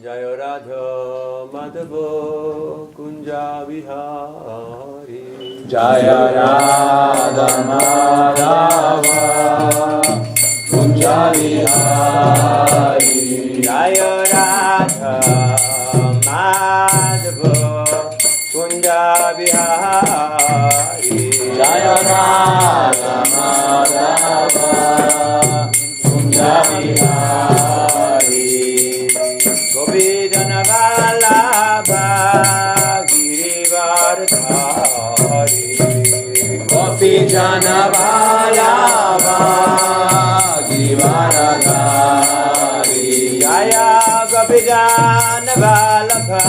Jaya Radha Madhava Kunja Vihari. Jaya Radha Madhava Kunja Vihari. Jaya Radha Madhava Kunja Vihari. Jaya Radha Madhava Kunja Vihari. Govidana Vallabha Girivardhari. Gopijana Vallabha Girivardhari. Jaya Gopijana Vallabha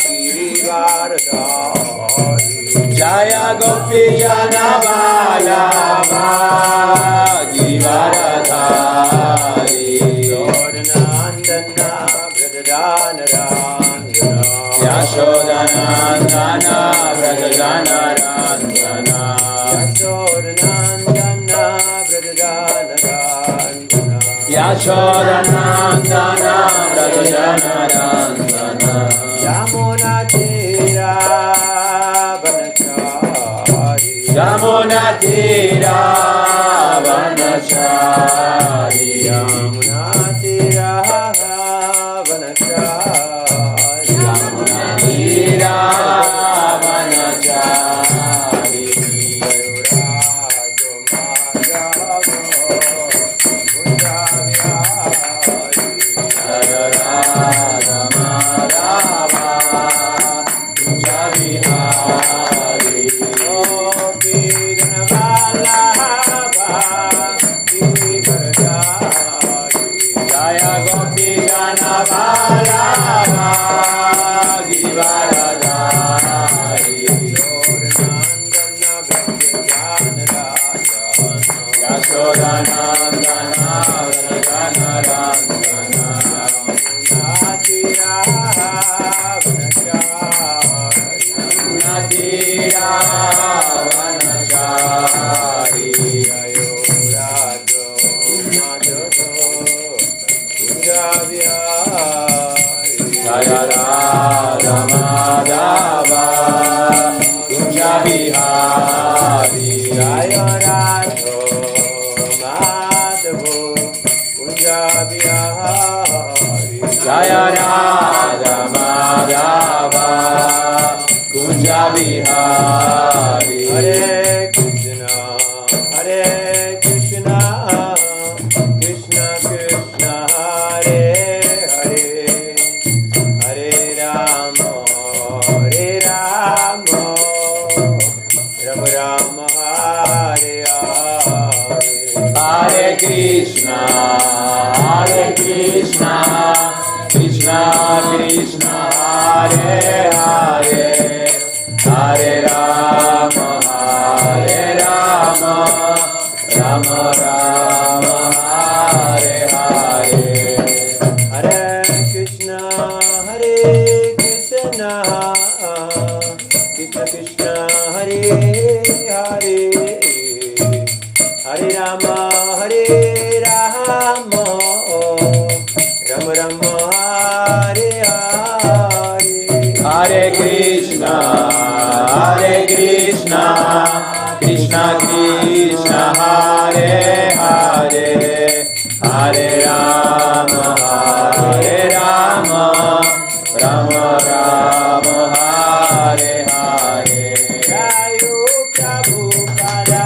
Girivardhari. Jaya Gopijana Vallabha Girivardhari. Nandana Vrajana Randana. Yashodanandana Vrajana Randana. Yashodanandana Vrajana Randana. Yashodanandana Vrajana Randana. Yamuna Tira Vanachari. Yamuna Tira Vanachari. Yamuna Tira Vanachari. Yamuna Tira Vanachari. Jaya Radha Madhava Kunja Vihari. Jaya Gopijana Vallabha Girivardhari. Yashodanandana Vrajana Randana. Natira Vanachari. Jaya Radha Madhava Kunja Vihari. Jaya Radha Madhava Kunja Vihari. Jaya Radha Madhava Kunja Vihari. Hare Krishna, Hare Krishna, Krishna Krishna, Hare Hare, Hare Rama, Hare Rama, Rama Rama, Hare Hare. Hare Krishna, Krishna Krishna, Hare Hare, Hare Rama, Rama Rama, Hare Hare. Hare Krishna, Krishna Krishna, Hare Hare, Hare Rama, Rama Rama, Hare Hare. Hare Krishna, Krishna Krishna, Hare Hare, Hare Rama, Rama Rama, Hare Hare. Jayo Prabhupada,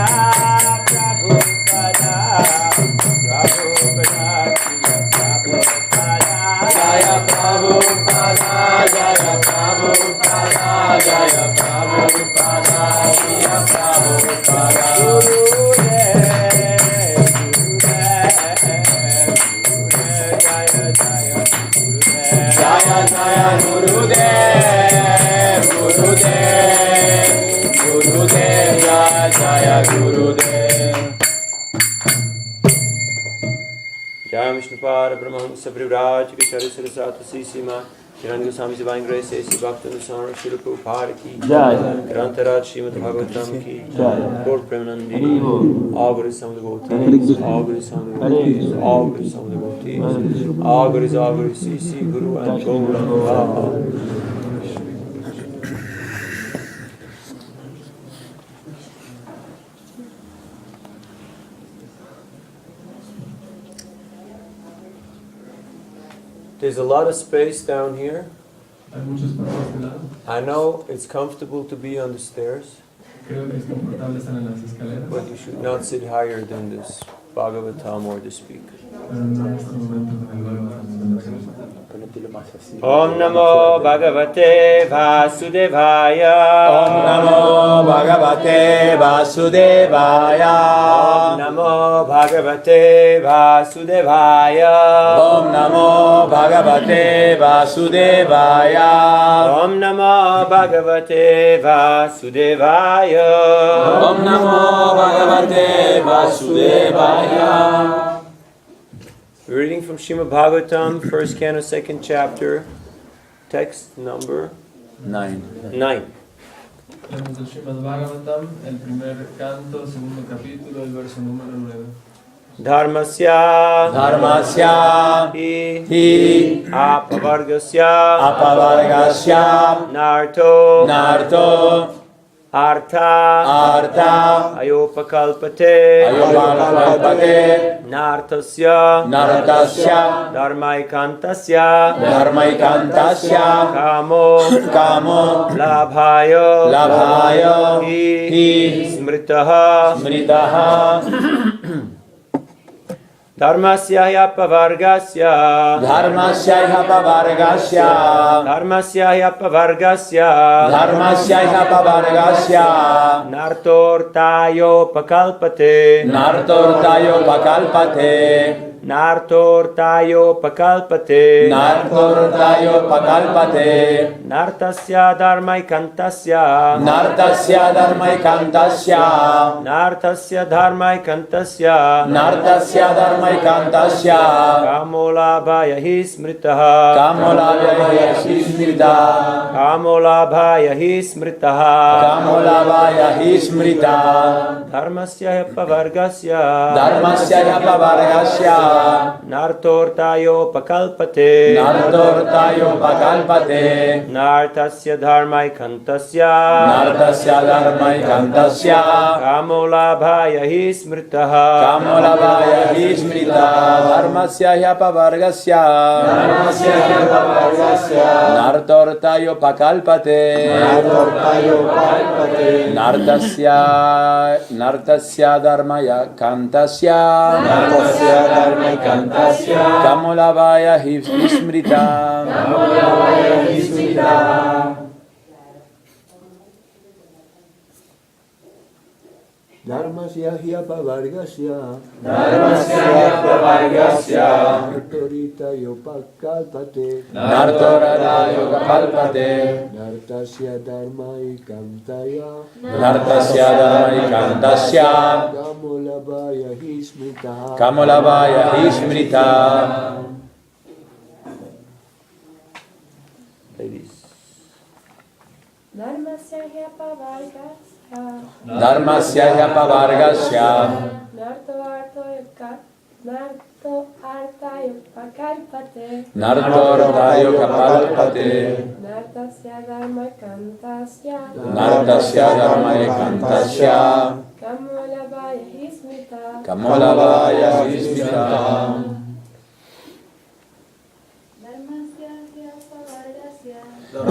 Prabhupada, Prabhupada, Prabhupada. Jaya Prabhupada, Jaya Prabhupada, Jaya Prabhupada, Jaya Prabhupada. Jaya Jaya Gurudev, Gurudev, Gurudev, Jaya Jaya Gurudev. Jai Vishnu Para Brahmansa Privraj Kachari Sarasata Sisima Kirani Goswami Divine Grace, A.C. Bhakti-Nusara, Srila Prabhupada ki, Jai. Grantaraj Śrīmad Bhāgavatam ki, Jai. Lord Premanandi, Haribo. all good is some devotees, all good is some devotees, all good is some devotees, all good is CC, Guru and Gauranga. There's a lot of space down here. Hay mucho espacio a este lado. I know it's comfortable to be on the stairs, Creo que es confortable estar en las escaleras, but you should not sit higher than this Bhagavatam or the speaker. pero no en este momento con el Bhagavatam. Om Namo Bhagavate Vasudevaya. Om Namo Bhagavate Vasudevaya. Om Namo Bhagavate Vasudevaya. Om Namo Bhagavate Vasudevaya. Om Namo Bhagavate Vasudevaya. Om Namo Bhagavate Vasudevaya. We're reading from Śrīmad Bhāgavatam, 1st canto, 2nd chapter, text number 9. 9. Leemos el Śrīmad Bhāgavatam, el primer canto, segundo capítulo, el verso número 9. Dharmasya Dharmasya hi āpavargyasya āpavargyasya nārtho arthāya arthāyopakalpate nārthasya dharmaikāntasya dharmaikāntasya kāmo lābhāya hi smṛtaḥ dharmasya āpavargyasya nārtho rthāyopakalpate nārthasya dharmaikāntasya dharmaikāntasya kāmo lābhāya hi smṛtaḥ dharmasya āpavargyasya nārtho rthāyopakalpate nārthasya dharmaikāntasya kāmo lābhāya hi smṛtaḥ dharmasya āpavargyasya nārtho rthāyopakalpate nārthasya dharmaikāntasya kāmo lābhāya hi smṛtaḥ Dharmasya āpavargyasya nārthāyopakalpate nārthasya dharmaikāntasya kāmo lābhāya hi smṛtaḥ. Ladies. Dharmasya āpavargyasya nārtho rthāyopakalpate nārthasya dharmaikāntasya kāmo lābhāya hi smṛtaḥ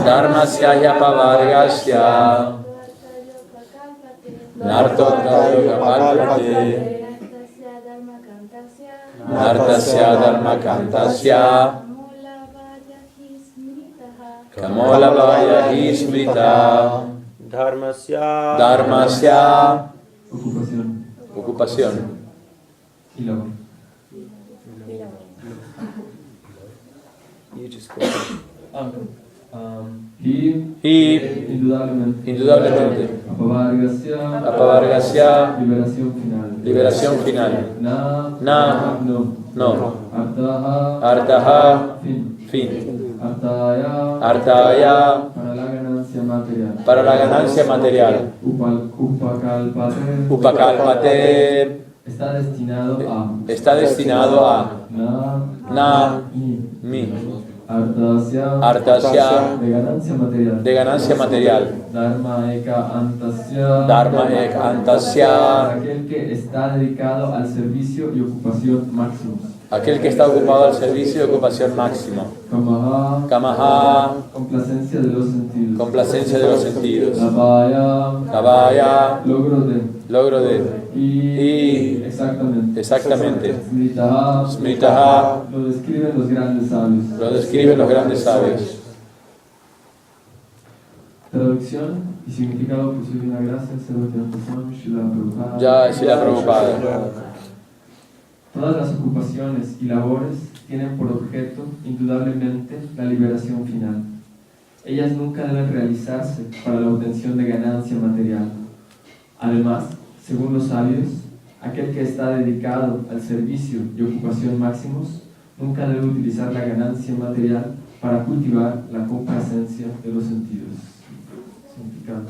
dharmasya āpavargyasya nārthāyopakalpate nārthasya dharmaikāntasya kāmo lābhāya hi smṛtaḥ dharmasya ocupación Y labor. You just go. Indudablemente. āpavargyasya Liberación final. No. Arthaḥ. arthaḥ Fin. fin arthāya, para la ganancia material. para la ganancia material. Upakalpate está destinado a está destinado a arthasya, de ganancia material. Dharma-eka-antasya, aquel que está dedicado al servicio y ocupación máximos. aquel que está ocupado al servicio y ocupación máximo. Kāmaḥ, Complacencia de los sentidos. complacencia de los sentidos. Lābhāya, logro de y exactamente. smṛtaḥ, Lo describen los grandes sabios. lo describen los grandes sabios. Traducción y significado por su divina gracia, Śrīmad Bhāgavatam Ya, Śrīmad Prabhupada. Todas las ocupaciones y labores tienen por objeto, indudablemente, la liberación final. Ellas nunca deben realizarse para la obtención de ganancia material. Además, según los sabios, aquel que está dedicado al servicio y ocupación máximos nunca debe utilizar la ganancia material para cultivar la complacencia de los sentidos. Significado.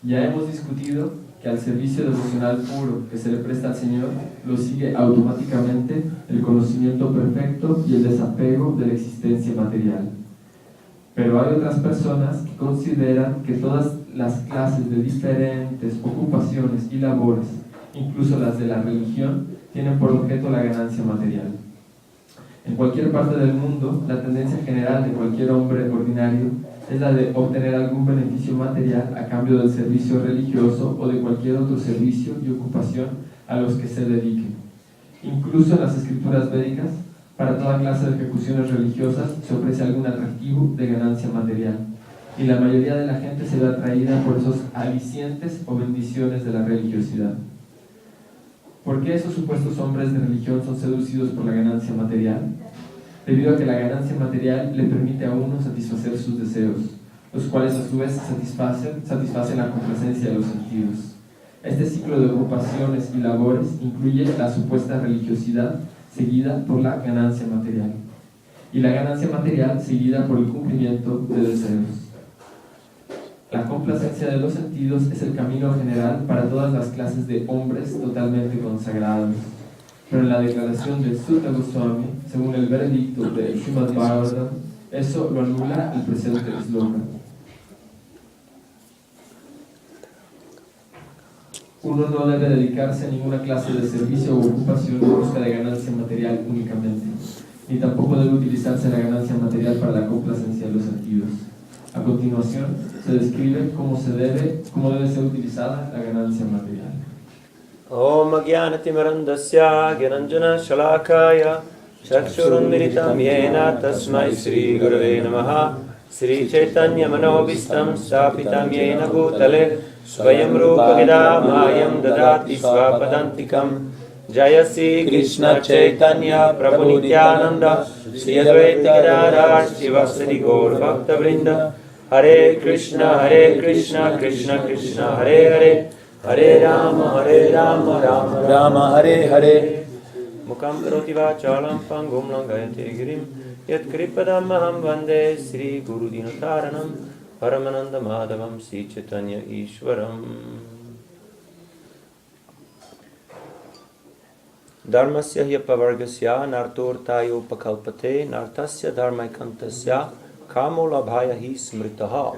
Ya hemos discutido que al servicio devocional puro que se le presta al Señor, lo sigue automáticamente el conocimiento perfecto y el desapego de la existencia material. Pero hay otras personas que consideran que todas las clases de diferentes ocupaciones y labores, incluso las de la religión, tienen por objeto la ganancia material. En cualquier parte del mundo, la tendencia general de cualquier hombre ordinario es la de obtener algún beneficio material a cambio del servicio religioso o de cualquier otro servicio y ocupación a los que se dedique. Incluso en las escrituras védicas, para toda clase de ejecuciones religiosas se ofrece algún atractivo de ganancia material, y la mayoría de la gente se ve atraída por esos alicientes o bendiciones de la religiosidad. ¿Por qué esos supuestos hombres de religión son seducidos por la ganancia material? Debido a que la ganancia material le permite a uno satisfacer sus deseos, los cuales a su vez satisfacen la complacencia de los sentidos. Este ciclo de ocupaciones y labores incluye la supuesta religiosidad seguida por la ganancia material, y la ganancia material seguida por el cumplimiento de deseos. La complacencia de los sentidos es el camino general para todas las clases de hombres totalmente consagrados. Pero en la declaración de Sutta Goswami, según el veredicto de Śrīmad Bhāgavatam, eso lo anula el presente sloka. Uno no debe dedicarse a ninguna clase de servicio o ocupación en busca de ganancia material únicamente, ni tampoco debe utilizarse la ganancia material para la complacencia de los sentidos. A continuación, se describe cómo debe ser utilizada la ganancia material. Om Ajnana-timirandasya Gyananjana Shalakaya Chakshurunmilitam Yena Tasmai Sri Gurave Namaha Sri Chaitanya Manobhistam Stapitam Yena Bhutale Svayam Rupa Mayam Dadati Svapadantikam Jaya Sri Krishna Chaitanya Prabhu Nityananda Sri Advaita Gadadhar Srivasadi Gaur Bhakta Vrinda Hare Krishna Krishna Krishna Hare Hare Hare Rama Rama Rama Hare Hare Mukam karoti vachalam pangum langayate girim Yat kripadam maham vande Sri Guru Dinataranam Paramananda Madhavam Sri Chaitanya Ishwaram Dharmasya āpavargyasya nārtho rthāyopakalpate nārthasya dharmaikāntasya kāmo lābhāya smṛtaḥ.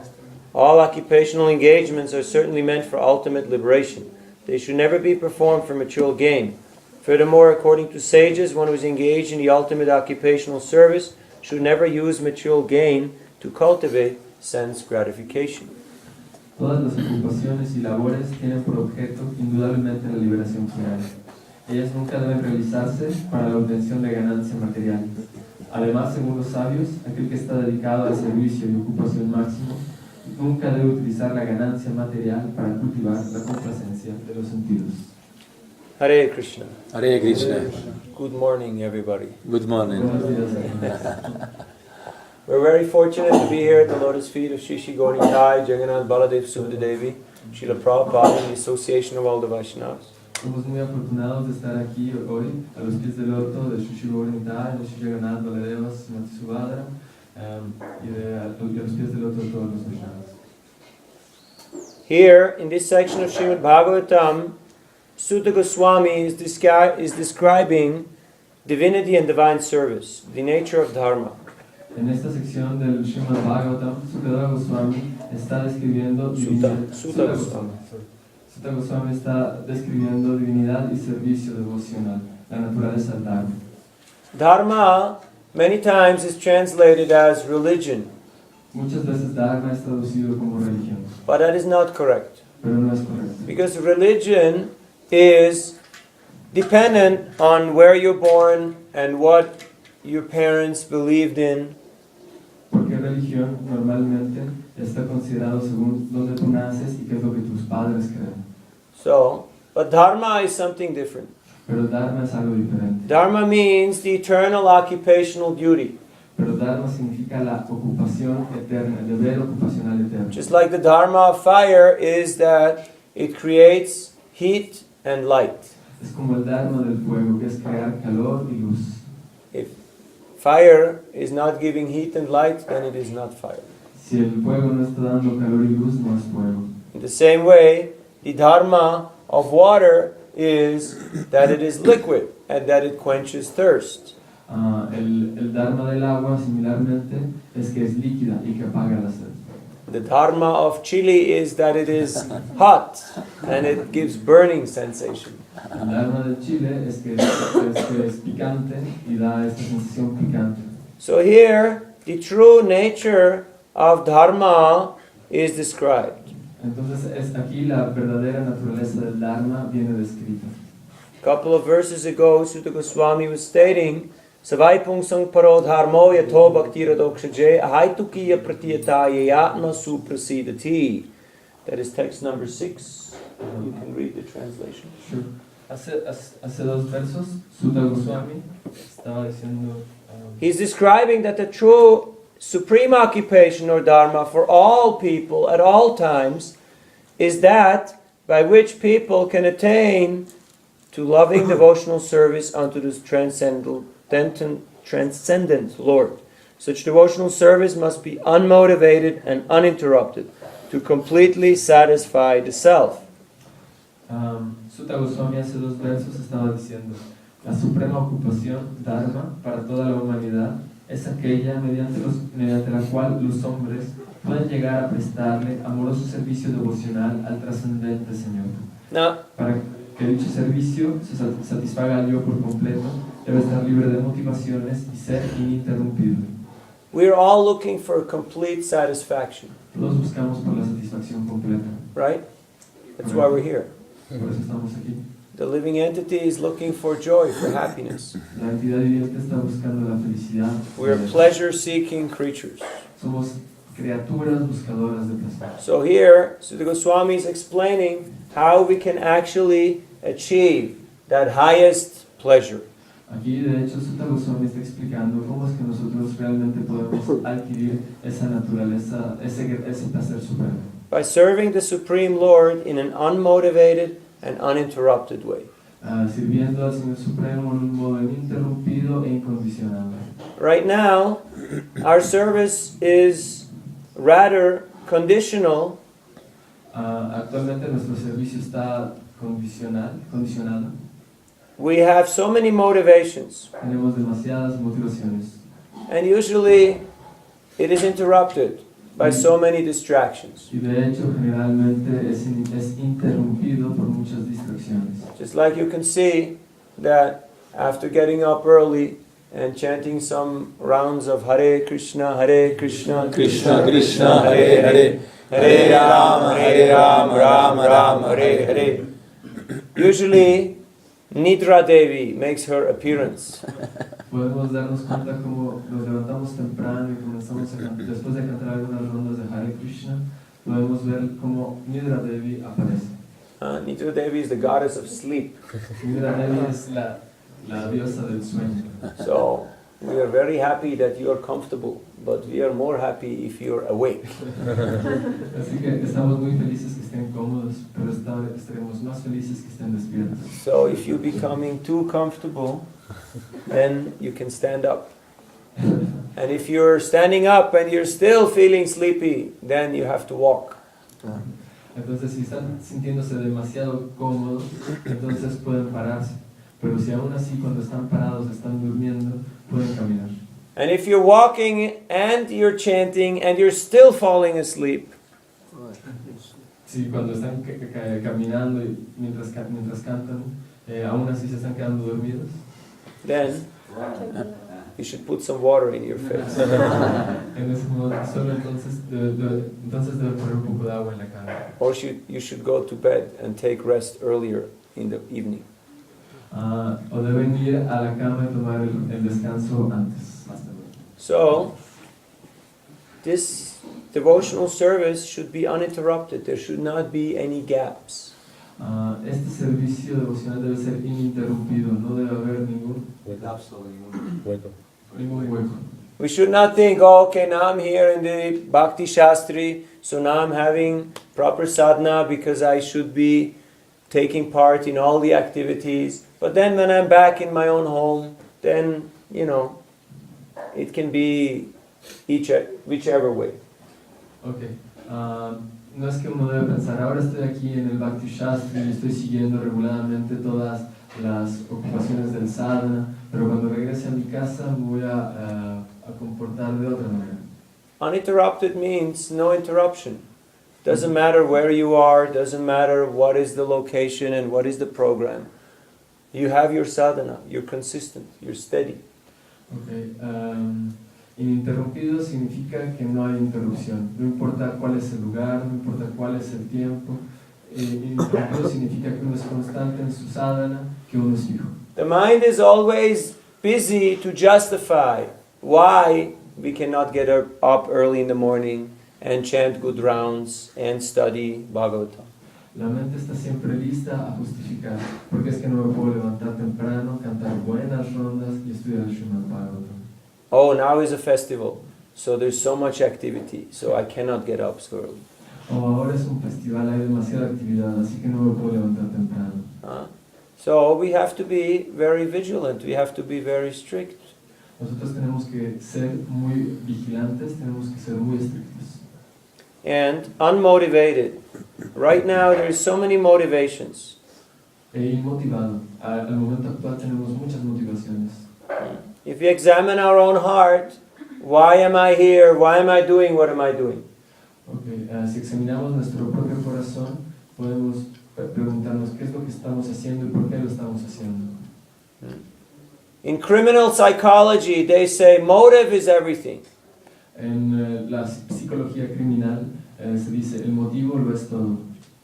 All occupational engagements are certainly meant for ultimate liberation. They should never be performed for material gain. Furthermore, according to sages, one who is engaged in the ultimate occupational service should never use material gain to cultivate sense gratification. Todas las ocupaciones y labores tienen por objeto indudablemente la liberación final. Ellas nunca deben realizarse para la obtención de ganancia material. Además, según los sabios, aquel que está dedicado al servicio y ocupación máximo nunca debe utilizar la ganancia material para cultivar la complacencia de los sentidos. Hare Krishna. Hare Krishna. Good morning, everybody. Good morning. We're very fortunate to be here at the lotus feet of Shri Shri Gaurnitai, Jagannath Baladev Subhadadevi, Srila Prabhupada, and the association of all the Vaishnavas. Somos muy afortunados de estar aquí hoy a los pies del loto de Shri Gauranitai, de Shri Jagannath Baladeva, Srimati Subhadra, y de los pies del loto de todos los Vaishnavas. Here, in this section of Śrīmad Bhāgavatam, Sutta Goswami is describing divinity and divine service, the nature of dharma. En esta sección del Śrīmad Bhāgavatam, Sutta Goswami está describiendo Sutta Goswami. Sutta Goswami está describiendo divinidad y servicio devocional, la naturaleza del dharma. Dharma many times is translated as religion, Muchas veces dharma es traducido como religión, but that is not correct. pero no es correcto. Because religion is dependent on where you're born and what your parents believed in. Porque religión normalmente está considerado según donde tú naces y qué es lo que tus padres creen. So, but dharma is something different. Pero dharma es algo diferente. Dharma means the eternal occupational duty. Pero dharma significa la ocupación eterna, el deber ocupacional eterno. Just like the dharma of fire is that it creates heat and light. Es como el dharma del fuego, que es crear calor y luz. If fire is not giving heat and light, then it is not fire. Si el fuego no está dando calor y luz, no es fuego. In the same way, the dharma of water is that it is liquid and that it quenches thirst. El dharma del agua, similarmente, es que es líquida y que apaga la sed. The dharma of chili is that it is hot and it gives burning sensation. El dharma del chile es que es picante y da esta sensación picante. So here, the true nature of dharma is described. Entonces, aquí la verdadera naturaleza del dharma viene descrita. A couple of verses ago, Sutta Goswami was stating, Savai pungsang paro dharmo yato bhaktira dokshaje ahaitukiya pratiyataye yatma suprasidati. That is text number 6. You can read the translation. Sure. Hace dos versos, Sutta Goswami estaba diciendo... He's describing that the true supreme occupation or dharma for all people at all times is that by which people can attain to loving devotional service unto this transcendent Lord. Such devotional service must be unmotivated and uninterrupted to completely satisfy the self. Sutta Goswami hace dos versos estaba diciendo: la suprema ocupación, dharma, para toda la humanidad es aquella mediante la cual los hombres pueden llegar a prestarle amoroso servicio devocional al trascendente Señor. Now, Para que dicho servicio se satisfaga al yo por completo, debe estar libre de motivaciones y ser ininterrumpido. we are all looking for complete satisfaction, Todos buscamos por la satisfacción completa. right? That's why we're here. Por eso estamos aquí. The living entity is looking for joy, for happiness. La entidad viviente está buscando la felicidad. We're pleasure-seeking creatures. Somos criaturas buscadoras de placer. So here, Sutta Goswami is explaining how we can actually achieve that highest pleasure. Aquí, de hecho, Sutta Goswami está explicando cómo es que nosotros realmente podemos adquirir esa naturaleza, ese placer supremo. By serving the Supreme Lord in an unmotivated and uninterrupted way. Sirviendo al Señor Supremo en un modo ininterrumpido e incondicional. Right now, our service is rather conditional Actualmente nuestro servicio está condicionado. We have so many motivations, Tenemos demasiadas motivaciones. and usually it is interrupted by so many distractions. Y de hecho, generalmente es interrumpido por muchas distracciones. Just like you can see that after getting up early and chanting some rounds of Hare Krishna, Krishna Krishna Hare Hare Hare Rama Rama Rama Hare Hare. Usually, Nidra Devi makes her appearance. Podemos darnos cuenta como nos levantamos temprano y comenzamos después de cantar algunas rondas de Hare Krishna, podemos ver como Nirada Devi aparece. Nidra Devi is the goddess of sleep. Nirada Devi es la diosa del sueño. So, we are very happy that you are comfortable but we are more happy if you're awake. Así que estamos muy felices que estén cómodos, pero estaremos más felices que estén despiertos. So if you're becoming too comfortable, then you can stand up. And if you're standing up and you're still feeling sleepy, then you have to walk. Entonces, si están sintiéndose demasiado cómodos, entonces pueden pararse. Pero si aún así cuando están parados, están durmiendo, pueden caminar. And if you're walking and you're chanting and you're still falling asleep, Si cuando están caminando y mientras cantan, aún así se están quedando dormidos, then you should put some water in your face. en ese momento solo entonces deben poner un poco de agua en la cara. Or you should go to bed and take rest earlier in the evening. O deben ir a la cama y tomar el descanso antes, más tarde. So, this devotional service should be uninterrupted. There should not be any gaps. Este servicio devocional debe ser ininterrumpido, no debe haber ningún lapso, ningún hueco. We should not think, oh, okay, now I'm here in the Bhakti Shastri, so now I'm having proper sadhana because I should be taking part in all the activities. But then when I'm back in my own home, then, it can be whichever way. Okay. No es que uno debe pensar, ahora estoy aquí en el Bhakti Shastri y estoy siguiendo regularmente todas las ocupaciones del sadhana, pero cuando regrese a mi casa me voy a comportar de otra manera. Uninterrupted means no interruption. Doesn't matter where you are, doesn't matter what is the location and what is the program. You have your sadhana, you're consistent, you're steady. Okay. Ininterrumpido significa que no hay interrupción. No importa cuál es el lugar, no importa cuál es el tiempo. Ininterrumpido significa que uno es constante en su sadhana, que uno es fijo. The mind is always busy to justify why we cannot get up early in the morning and chant good rounds and study Bhagavatam. La mente está siempre lista a justificar, porque es que no me puedo levantar temprano, cantar buenas rondas y estudiar el Śrīmad Bhāgavatam. Oh, now is a festival, so there's so much activity, so I cannot get up so early. Ahora es un festival, hay demasiada actividad, así que no me puedo levantar temprano. So we have to be very vigilant, we have to be very strict. Nosotros tenemos que ser muy vigilantes, tenemos que ser muy estrictos. And unmotivated. Right now there is so many motivations. Inmotivado. Al momento actual tenemos muchas motivaciones. If we examine our own heart, why am I here? Why am I doing what am I doing? Okay. Si examinamos nuestro propio corazón, podemos preguntarnos qué es lo que estamos haciendo y por qué lo estamos haciendo. In criminal psychology, they say motive is everything. En la psicología criminal se dice el motivo lo es todo.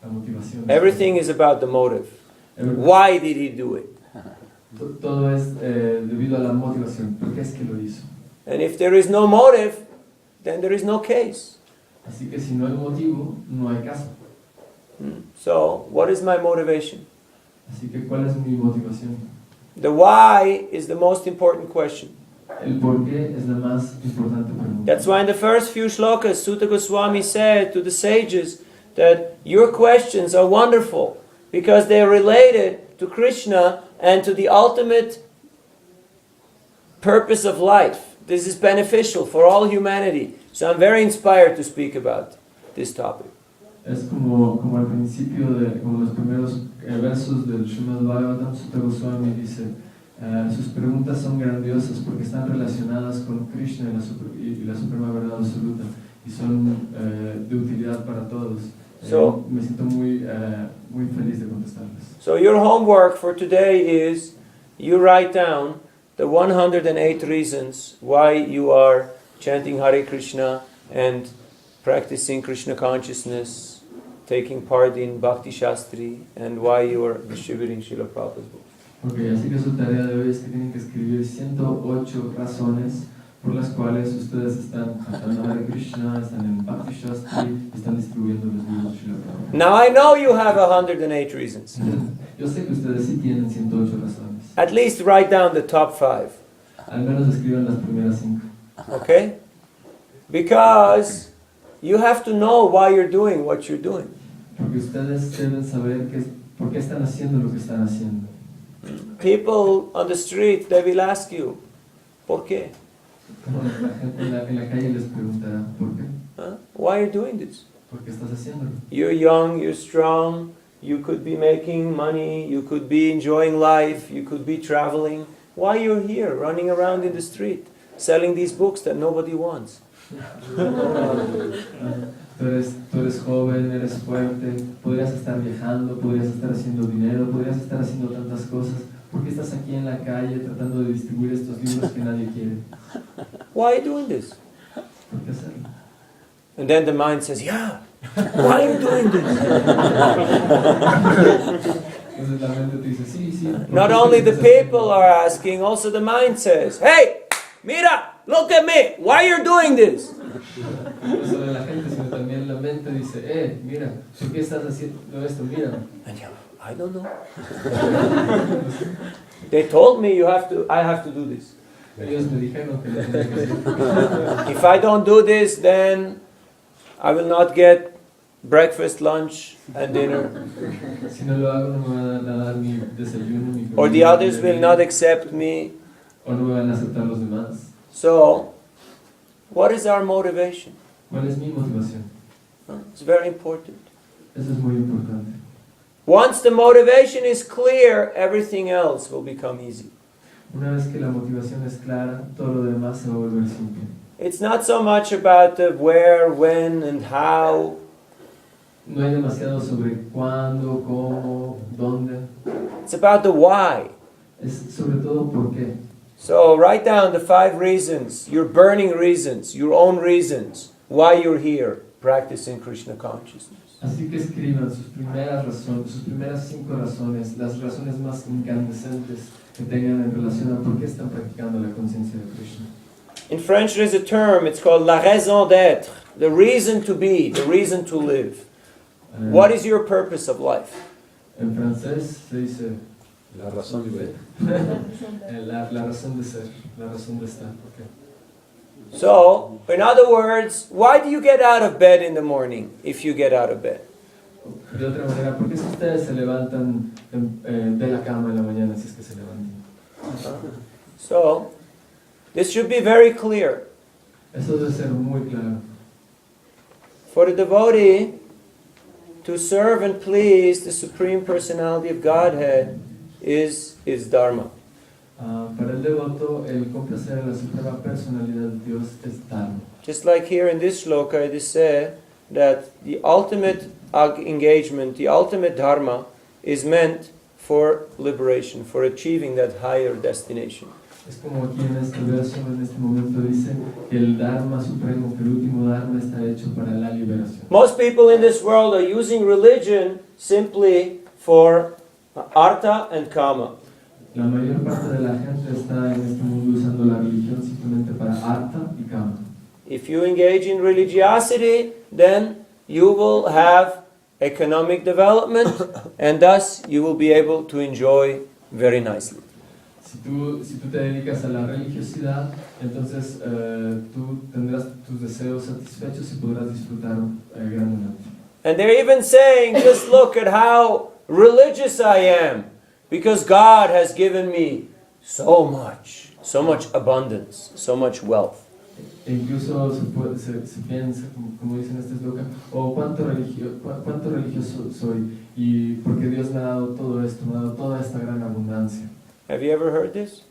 La motivación. Everything is about the motive. Why did he do it? Todo es debido a la motivación. ¿Por qué es que lo hizo? And if there is no motive, then there is no case. Así que si no hay motivo, no hay caso. So, what is my motivation? Así que ¿cuál es mi motivación? The why is the most important question. El por qué es la más importante pregunta. That's why in the first few shlokas, Sutta Goswami said to the sages that your questions are wonderful because they are related to Krishna and to the ultimate purpose of life. This is beneficial for all humanity. So I'm very inspired to speak about this topic. Es como al principio, como los primeros versos del Śrīmad Bhāgavatam, Sutta Goswami dice, sus preguntas son grandiosas porque están relacionadas con Krishna y la suprema verdad absoluta y son de utilidad para todos. So, me siento muy feliz de contestarles. So your homework for today is you write down the 108 reasons why you are chanting Hare Krishna and practicing Krishna consciousness, taking part in Bhakti Shastri, and why you are distributing Srila Prabhupada's book. Okay, así que su tarea de hoy es que tienen que escribir 108 razones por las cuales ustedes están cantando Hare Krishna, están en Bhakti Shastri, están distribuyendo los libros de Srila Prabhupada. Now I know you have 108 reasons. Yo sé que ustedes sí tienen 108 razones. At least write down the top 5. Al menos escriban las primeras 5. Okay? Because you have to know why you're doing what you're doing. Porque ustedes deben saber por qué están haciendo lo que están haciendo. People on the street, they will ask you, ¿por qué? Como la gente en la calle les preguntará, ¿por qué? Why are you doing this? ¿Por qué estás haciéndolo? You're young, you're strong, you could be making money, you could be enjoying life, you could be traveling. Why you're here, running around in the street, selling these books that nobody wants? Tú eres joven, eres fuerte, podrías estar viajando, podrías estar haciendo dinero, podrías estar haciendo tantas cosas. ¿Por qué estás aquí en la calle tratando de distribuir estos libros que nadie quiere? Why are you doing this? ¿Por qué hacerlo? And then the mind says, yeah, why are you doing this? Entonces la mente te dice, sí, sí. Not only the people are asking, also the mind says, hey, mira, look at me, why are you doing this? No solo la gente, sino también la mente dice, mira, ¿por qué estás haciendo esto? Mira. And you're, I don't know. They told me I have to do this. Ellos me dijeron que lo tenía que hacer. If I don't do this, then I will not get breakfast, lunch, and dinner. Si no lo hago, no me van a dar mi desayuno, mi comida. Or the others will not accept me. O no me van a aceptar los demás. So, what is our motivation? ¿Cuál es mi motivación? It's very important. Eso es muy importante. Once the motivation is clear, everything else will become easy. Una vez que la motivación es clara, todo lo demás se va a volver simple. It's not so much about the where, when, and how. No hay demasiado sobre cuándo, cómo, dónde. It's about the why. Es sobre todo por qué. So write down the 5 reasons, your burning reasons, your own reasons, why you're here practicing Krishna consciousness. Así que escriban sus primeras razones, sus primeras 5 razones, las razones más incandescentes que tengan en relación a por qué están practicando la conciencia de Krishna. In French there's a term, it's called la raison d'être, the reason to be, the reason to live. What is your purpose of life? En francés se dice La razón de la razón de ser, la razón de estar. Okay. So, in other words, why do you get out of bed in the morning if you get out of bed? De otra manera, ¿por qué si ustedes se levantan de la cama en la mañana si es que se levantan? So, this should be very clear. Eso debe ser muy claro. For the devotee to serve and please the Supreme Personality of Godhead is dharma. Para el devoto, el complacer a la suprema personalidad de Dios es dharma. Just like here in this shloka, it is said that the ultimate engagement, the ultimate dharma, is meant for liberation, for achieving that higher destination. Es como aquí en este verso, en este momento dice que el dharma supremo, que el último dharma está hecho para la liberación. Most people in this world are using religion simply for artha and kāma. La mayor parte de la gente está en este mundo usando la religión simplemente para artha y kāma. If you engage in religiosity, then you will have economic development, and thus you will be able to enjoy very nicely. Si tú te dedicas a la religiosidad, entonces tú tendrás tus deseos satisfechos y podrás disfrutar grandemente. And they're even saying, just look at how religious I am, because God has given me so much abundance, so much wealth. E incluso se piensa, como dicen estas locas, cuánto religioso soy, y porque Dios me ha dado todo esto, me ha dado toda esta gran abundancia. Have you ever heard this?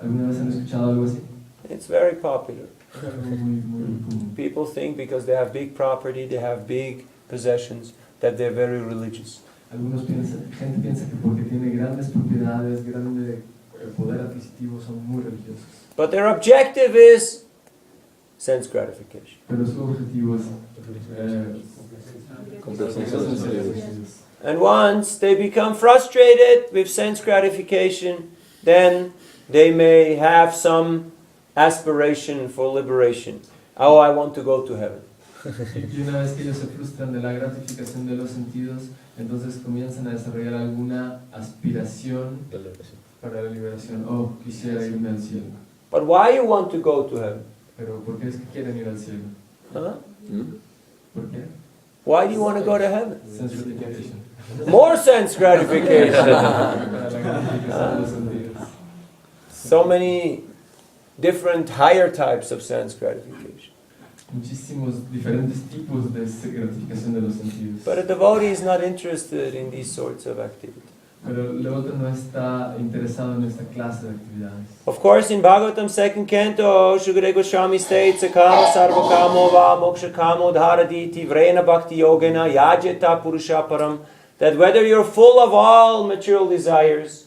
¿Alguna vez han escuchado algo así? It's very popular. Es algo muy común. People think because they have big property, they have big possessions, that they're very religious. Gente piensa que porque tiene grandes propiedades, grande poder adquisitivo, son muy religiosos. But their objective is sense gratification. Pero su objetivo es complacencia. And once they become frustrated with sense gratification, then they may have some aspiration for liberation. Oh, I want to go to heaven. Y una vez que ellos se frustran de la gratificación de los sentidos, entonces comienzan a desarrollar alguna aspiración para la liberación. Oh, quisiera irme al cielo. But why you want to go to heaven? Pero ¿por qué es que quieren ir al cielo? Huh? ¿Por qué? Why do you want to go to heaven? Sense gratification. More sense gratification. Para la gratificación de los sentidos. So many different higher types of sense gratification. Muchísimos diferentes tipos de gratificación de los sentidos. But a devotee is not interested in these sorts of activities. Pero el devoto no está interesado en esta clase de actividades. Of course, in Bhagavatam 2nd canto, Shukadeva Goswami states, kāmo sarva kāmo va moksha kāmo dharaditi vrena bhakti yogena yajeta purusha param, that whether you're full of all material desires,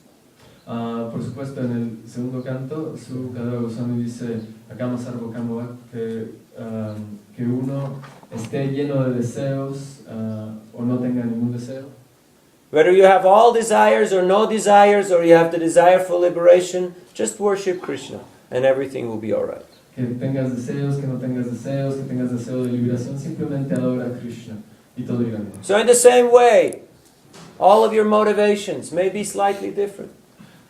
Por supuesto, en el segundo canto, Shukadeva Goswami dice, kāmo sarva kāmo va, que uno esté lleno de deseos o no tenga ningún deseo. whether you have all desires or no desires, or you have the desire for liberation, just worship Krishna and everything will be alright. Que tengas deseos, que no tengas deseos, que tengas deseo de liberación, simplemente adora a Krishna y todo irá bien. So in the same way, all of your motivations may be slightly different.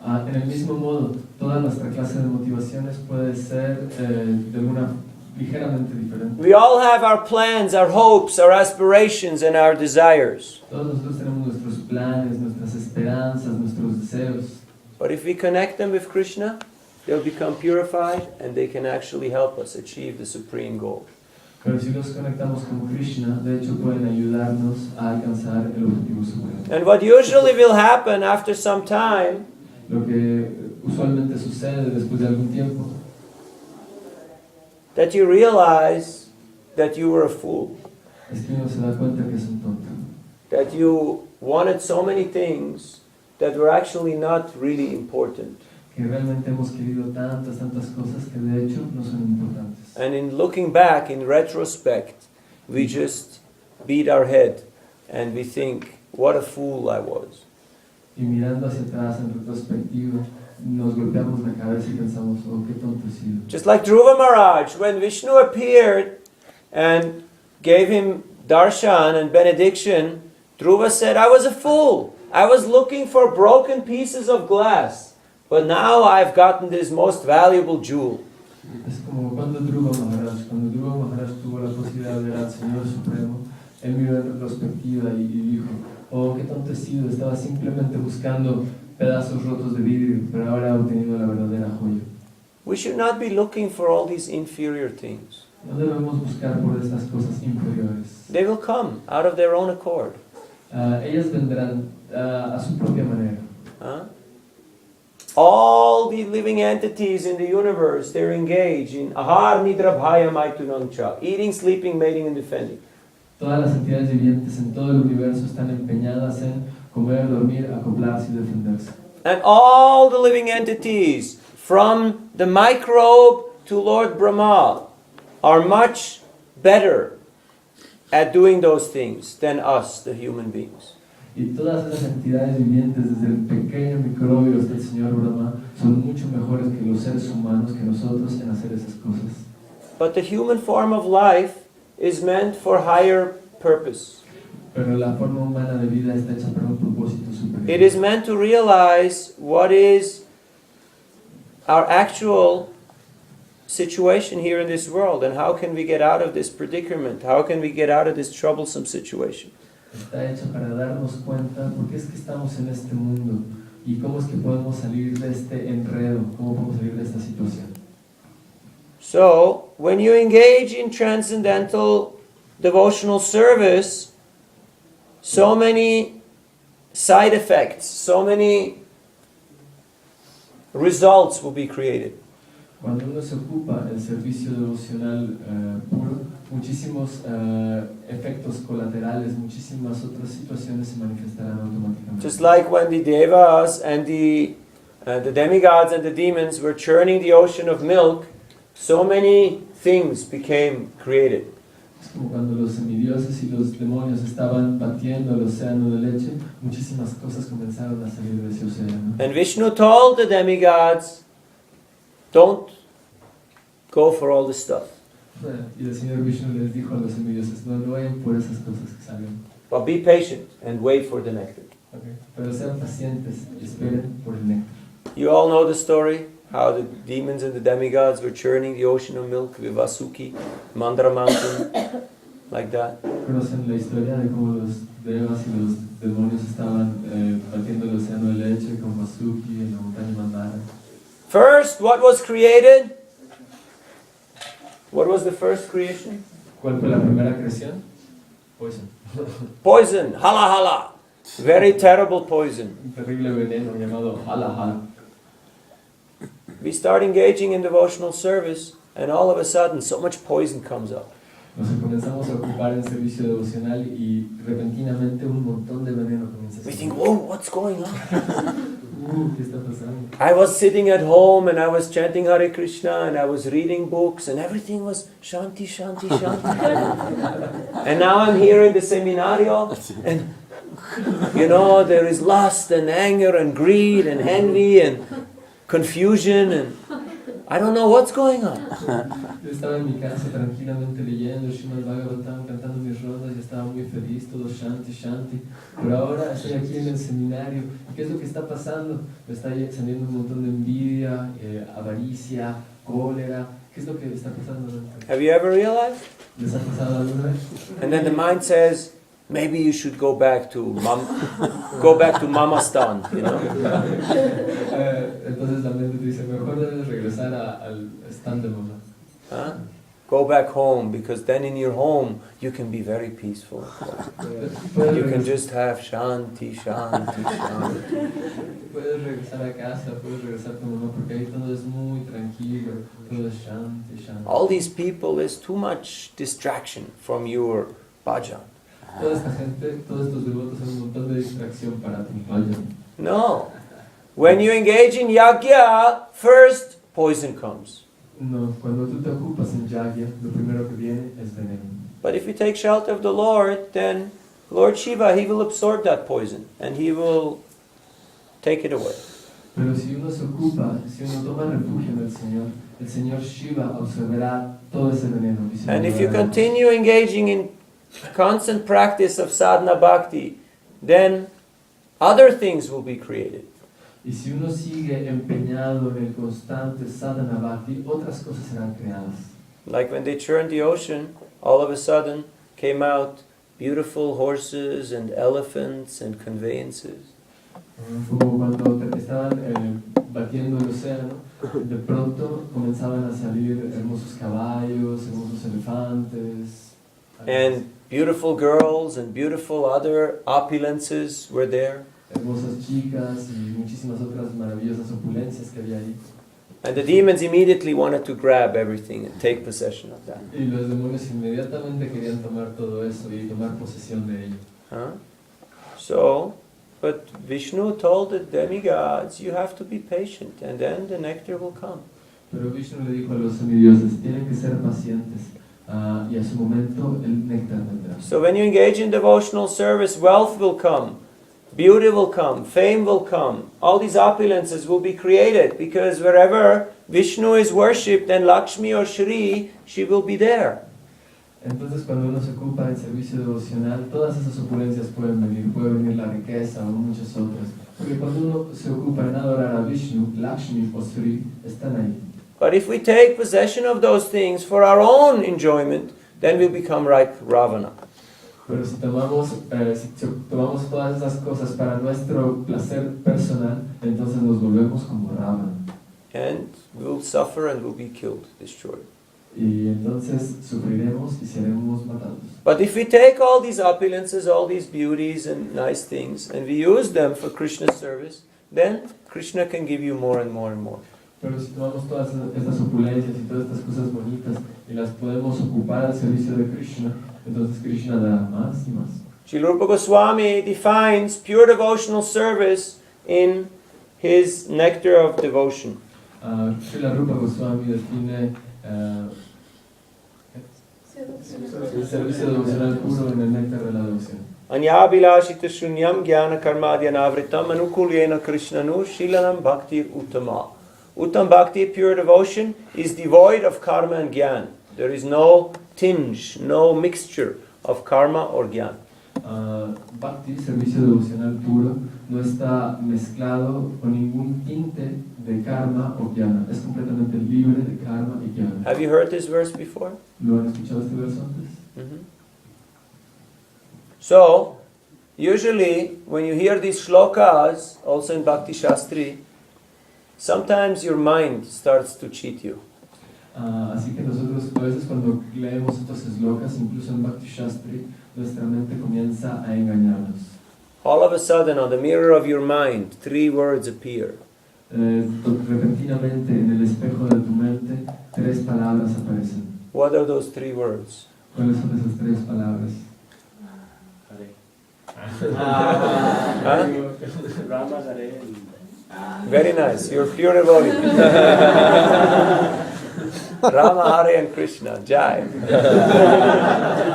En el mismo modo, toda nuestra clase de motivaciones puede ser de alguna ligeramente diferente. We all have our plans, our hopes, our aspirations, and our desires. Todos nosotros tenemos nuestros planes, nuestras esperanzas, nuestros deseos. But if we connect them with Krishna, they'll become purified and they can actually help us achieve the supreme goal. Pero si los conectamos con Krishna, de hecho pueden ayudarnos a alcanzar el objetivo supremo. And what usually will happen after some time, Lo que usualmente sucede después de algún tiempo, that you realize that you were a fool, es que uno se da cuenta que es un tonto. that you wanted so many things that were actually not really important. Que realmente hemos querido tantas cosas que de hecho no son importantes. And in looking back, in retrospect, we just beat our head and we think, what a fool I was. Y mirando hacia atrás en retrospectiva, nos golpeamos la cabeza y pensamos, oh, qué tonto he sido. Just like Dhruva Maharaj, when Vishnu appeared and gave him darshan and benediction, Dhruva said, I was a fool. I was looking for broken pieces of glass, but now I've gotten this most valuable jewel. Es como cuando Dhruva Maharaj tuvo la posibilidad de ver al Señor Supremo, él miró en retrospectiva y dijo, oh, qué tonto he sido, estaba simplemente buscando pedazos rotos de vidrio, pero ahora he obtenido la verdadera joya. We should not be looking for all these inferior things. No debemos buscar por estas cosas inferiores. They will come out of their own accord. Ellas vendrán a su propia manera. Huh? All the living entities in the universe, they're engaged in ahar nidra bhaya maitunamcha, eating, sleeping, mating, and defending. Todas las entidades vivientes en todo el universo están empeñadas en comer, dormir, acoplarse y defenderse. And all the living entities, from the microbe to Lord Brahma, are much better at doing those things than us, the human beings. Y todas esas entidades vivientes, desde el pequeño microbio hasta el Señor Brahma, son mucho mejores que los seres humanos, que nosotros, en hacer esas cosas. But the human form of life is meant for higher purpose. Pero la forma humana de vida está hecha para un propósito superior. It is meant to realize what is our actual situation here in this world and how can we get out of this predicament, how can we get out of this troublesome situation. Está hecha para darnos cuenta por qué es que estamos en este mundo y cómo es que podemos salir de este enredo, cómo podemos salir de esta situación. So, when you engage in transcendental devotional service, so many side effects, so many results will be created. Cuando uno se ocupa el servicio devocional puro, muchísimos efectos colaterales, muchísimas otras situaciones se manifestarán automáticamente. Just like when the devas and the demigods and the demons were churning the ocean of milk, so many things became created. Es como cuando los semidioses y los demonios estaban batiendo el océano de leche, muchísimas cosas comenzaron a salir de ese océano. And Vishnu told the demigods, don't go for all this stuff, Y el Señor Vishnu les dijo a los semidioses, no vayan por esas cosas que salgan. but be patient and wait for the nectar. Okay. Pero sean pacientes y esperen por el néctar. You all know the story. how the demons and the demigods were churning the ocean of milk, Vivasuki, Mandara mountain, like that. Conocen la historia de cómo los devas y los demonios estaban batiendo el océano de leche con Vasuki en la montaña Mandara. First, what was created? What was the first creation? ¿Cuál fue la primera creación? Poison. Poison, hala hala. Very terrible poison. Un terrible veneno llamado hala hala. We start engaging in devotional service, and all of a sudden, so much poison comes up. Nos comenzamos a ocupar en servicio devocional y repentinamente un montón de veneno comienza a We salir. think, whoa, what's going on? ¿Qué está pasando? I was sitting at home and I was chanting Hare Krishna and I was reading books and everything was Shanti, Shanti, Shanti. And now I'm here in the seminario and, there is lust and anger and greed and envy and confusion and I don't know what's going on. Yo estaba en mi casa tranquilamente leyendo Śrīmad Bhāgavatam, cantando mis rondas y estaba muy feliz, todo Shanti, Shanti. Pero ahora estoy aquí en el seminario. ¿Y qué es lo que está pasando? Me está saliendo un montón de envidia, avaricia, cólera. ¿Qué es lo que está pasando? Have you ever realized? ¿Les ha pasado alguna vez? And then the mind says, maybe you should go back to Mamastan, Entonces la mente te dice, mejor debes regresar al stand de mamá. Huh? Go back home, because then in your home you can be very peaceful. You can just have Shanti, Shanti, Shanti. Puedes regresar a casa, puedes regresar a tu mamá, porque ahí todo es muy tranquilo, todo es Shanti, Shanti. All these people, there's too much distraction from your bhajan. Toda esta gente, todos estos devotos son un montón de distracción para tu bhajan. No. When you engage in yajna, first poison comes. No, cuando tú te ocupas en yajna, lo primero que viene es veneno. But if you take shelter of the Lord, then Lord Shiva, he will absorb that poison and he will take it away. Pero si uno se ocupa, si uno toma refugio en el Señor Shiva absorberá todo ese veneno. And if you continue engaging in constant practice of sadhana bhakti, then other things will be created. Y si uno sigue empeñado en el constante sadhana bhakti, otras cosas serán creadas. Like when they churned the ocean, all of a sudden came out beautiful horses and elephants and conveyances. Como cuando estaban batiendo el océano, de pronto comenzaban a salir hermosos caballos, hermosos elefantes. And beautiful girls and beautiful other opulences were there. Hermosas chicas y muchísimas otras maravillosas opulencias que había ahí. And the demons immediately wanted to grab everything and take possession of that. Y los demonios inmediatamente querían tomar todo eso y tomar posesión de ello. Huh? So, but Vishnu told the demigods, you have to be patient and then the nectar will come. Pero Vishnu le dijo a los semidioses, tienen que ser pacientes y a su momento el néctar vendrá. So when you engage in devotional service, wealth will come. Beauty will come, fame will come, all these opulences will be created because wherever Vishnu is worshipped and Lakshmi or Shri, she will be there. Entonces cuando uno se ocupa en servicio devocional, todas esas opulencias pueden venir, puede venir la riqueza o muchas otras. Porque cuando uno se ocupa en adorar a Vishnu, Lakshmi o Shri están ahí. But if we take possession of those things for our own enjoyment, then we'll become like Ravana. Pero si tomamos todas esas cosas para nuestro placer personal, entonces nos volvemos como Ravana. And we'll suffer and we'll be killed, destroyed. Y entonces sufriremos y seremos matados. But if we take all these opulences, all these beauties and nice things, and we use them for Krishna's service, then Krishna can give you more and more and more. Pero si tomamos todas estas opulencias y todas estas cosas bonitas y las podemos ocupar al servicio de Krishna, entonces Krishna dará más y más. Śrīla Rupa Goswami defines pure devotional service in his Nectar of Devotion. Śrīla Rupa Goswami define el servicio devocional puro en el néctar de la devoción. Anyabhilashita shunyam jnana karmadhyanavritam anukulyena krishnanu shilanam bhaktir uttama. Uttam bhakti, pure devotion, is devoid of karma and gyan. There is no tinge, no mixture of karma or gyan. Bhakti, servicio devocional puro, no está mezclado con ningún tinte de karma o jnana. Es completamente libre de karma y jnana. Have you heard this verse before? ¿Lo han escuchado este verso antes? So, usually when you hear these shlokas, also in Bhakti Shastri, sometimes your mind starts to cheat you. Así que nosotros a veces cuando leemos estos slokas, incluso en Bhakti Shastri, nuestra mente comienza a engañarnos. All of a sudden, on the mirror of your mind, 3 words appear. Repentinamente en el espejo de tu mente, 3 palabras aparecen. What are those 3 words? ¿Cuáles son esas 3 palabras? Very nice. You're pure devotee. Rama, Hare and Krishna. Jai.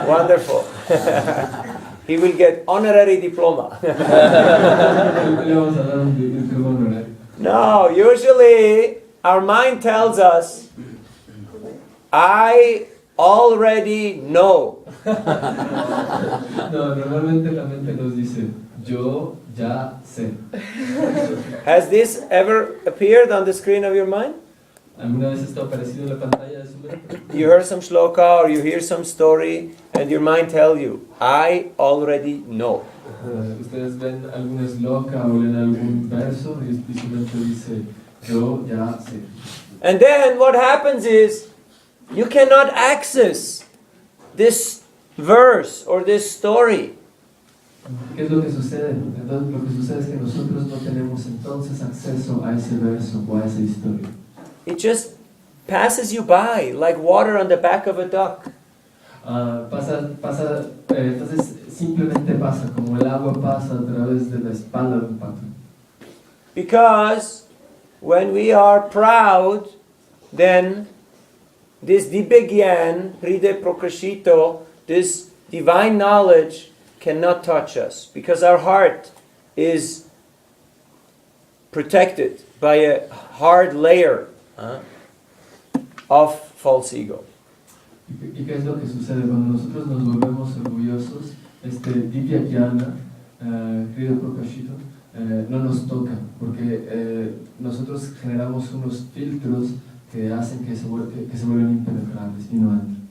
Wonderful. He will get honorary diploma. No, usually our mind tells us, I already know. No, normalmente la mente nos dice, yo ya sé. Has this ever appeared on the screen of your mind? ¿Alguna vez esto ha aparecido en la pantalla de su mente? You heard some shloka or you hear some story and your mind tells you, I already know. Ustedes ven algún sloka o leen algún verso y su mente dice, yo ya sé. And then what happens is, you cannot access this verse or this story. ¿Qué es lo que sucede? Entonces, lo que sucede es que nosotros no tenemos entonces acceso a ese verso o a esa historia. It just passes you by like water on the back of a duck. Entonces simplemente pasa como el agua pasa a través de la espalda de un pato. Because when we are proud, then this dibegyan, hride prokashito, this divine knowledge cannot touch us. Because our heart is protected by a hard layer of false ego. ¿Y qué es lo que sucede cuando nosotros nos volvemos orgullosos? Divya Jnana, querido Prokashito, no nos toca, porque nosotros generamos unos filtros que hacen que se vuelven impenetrables y no entran.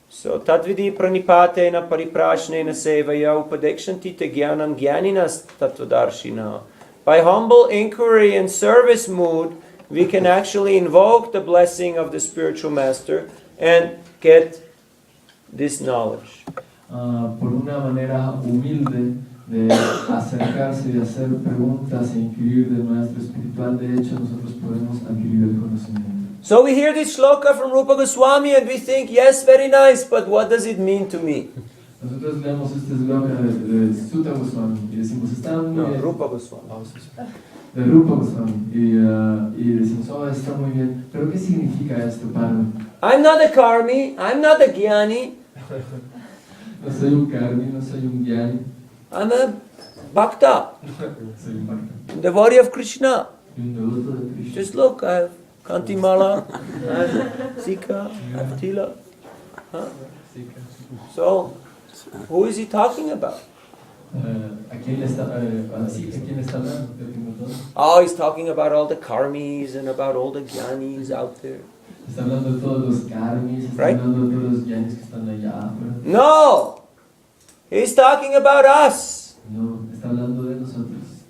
So, tadvidi pranipatena pariprashnena sevaya upadekshanti te jnanam jnaninas tattvadarshina. By humble inquiry and service mood, we can actually invoke the blessing of the spiritual master and get this knowledge. Por una manera humilde de acercarse y de hacer preguntas e inquirir del maestro espiritual, de hecho nosotros podemos adquirir el conocimiento. So we hear this shloka from Rupa Goswami and we think, yes, very nice, but what does it mean to me? Nosotros leemos este sloka de Sutta Goswami y decimos, está muy bien. Rupa Goswami. De Rupa Goswami y decimos, oh, está muy bien, pero ¿qué significa esto para mí? I'm not a karmi, I'm not a jnani, No soy un karmi, no soy un jnani, I'm a bhakta, soy un bhakta, devotee of Krishna. y un devoto de Krishna. Just look, I have Kantimala, I have Sika, I have Tila. Huh? So, who is he talking about? ¿A quién le está hablando? Oh, he's talking about all the karmis and about all the jnanis out there. Está hablando de todos los karmis, está Right? hablando de todos los jnanis que están allá afuera. No! He's talking about us. No, está hablando de nosotros.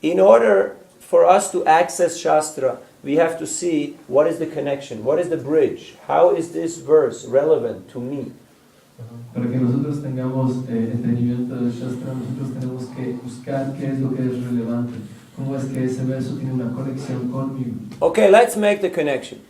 In order for us to access Shastra, we have to see what is the connection, what is the bridge, how is this verse relevant to me? Para que nosotros tengamos entendimiento del Shastra, nosotros tenemos que buscar qué es lo que es relevante, cómo es que ese verso tiene una conexión conmigo. Okay, let's make the connection.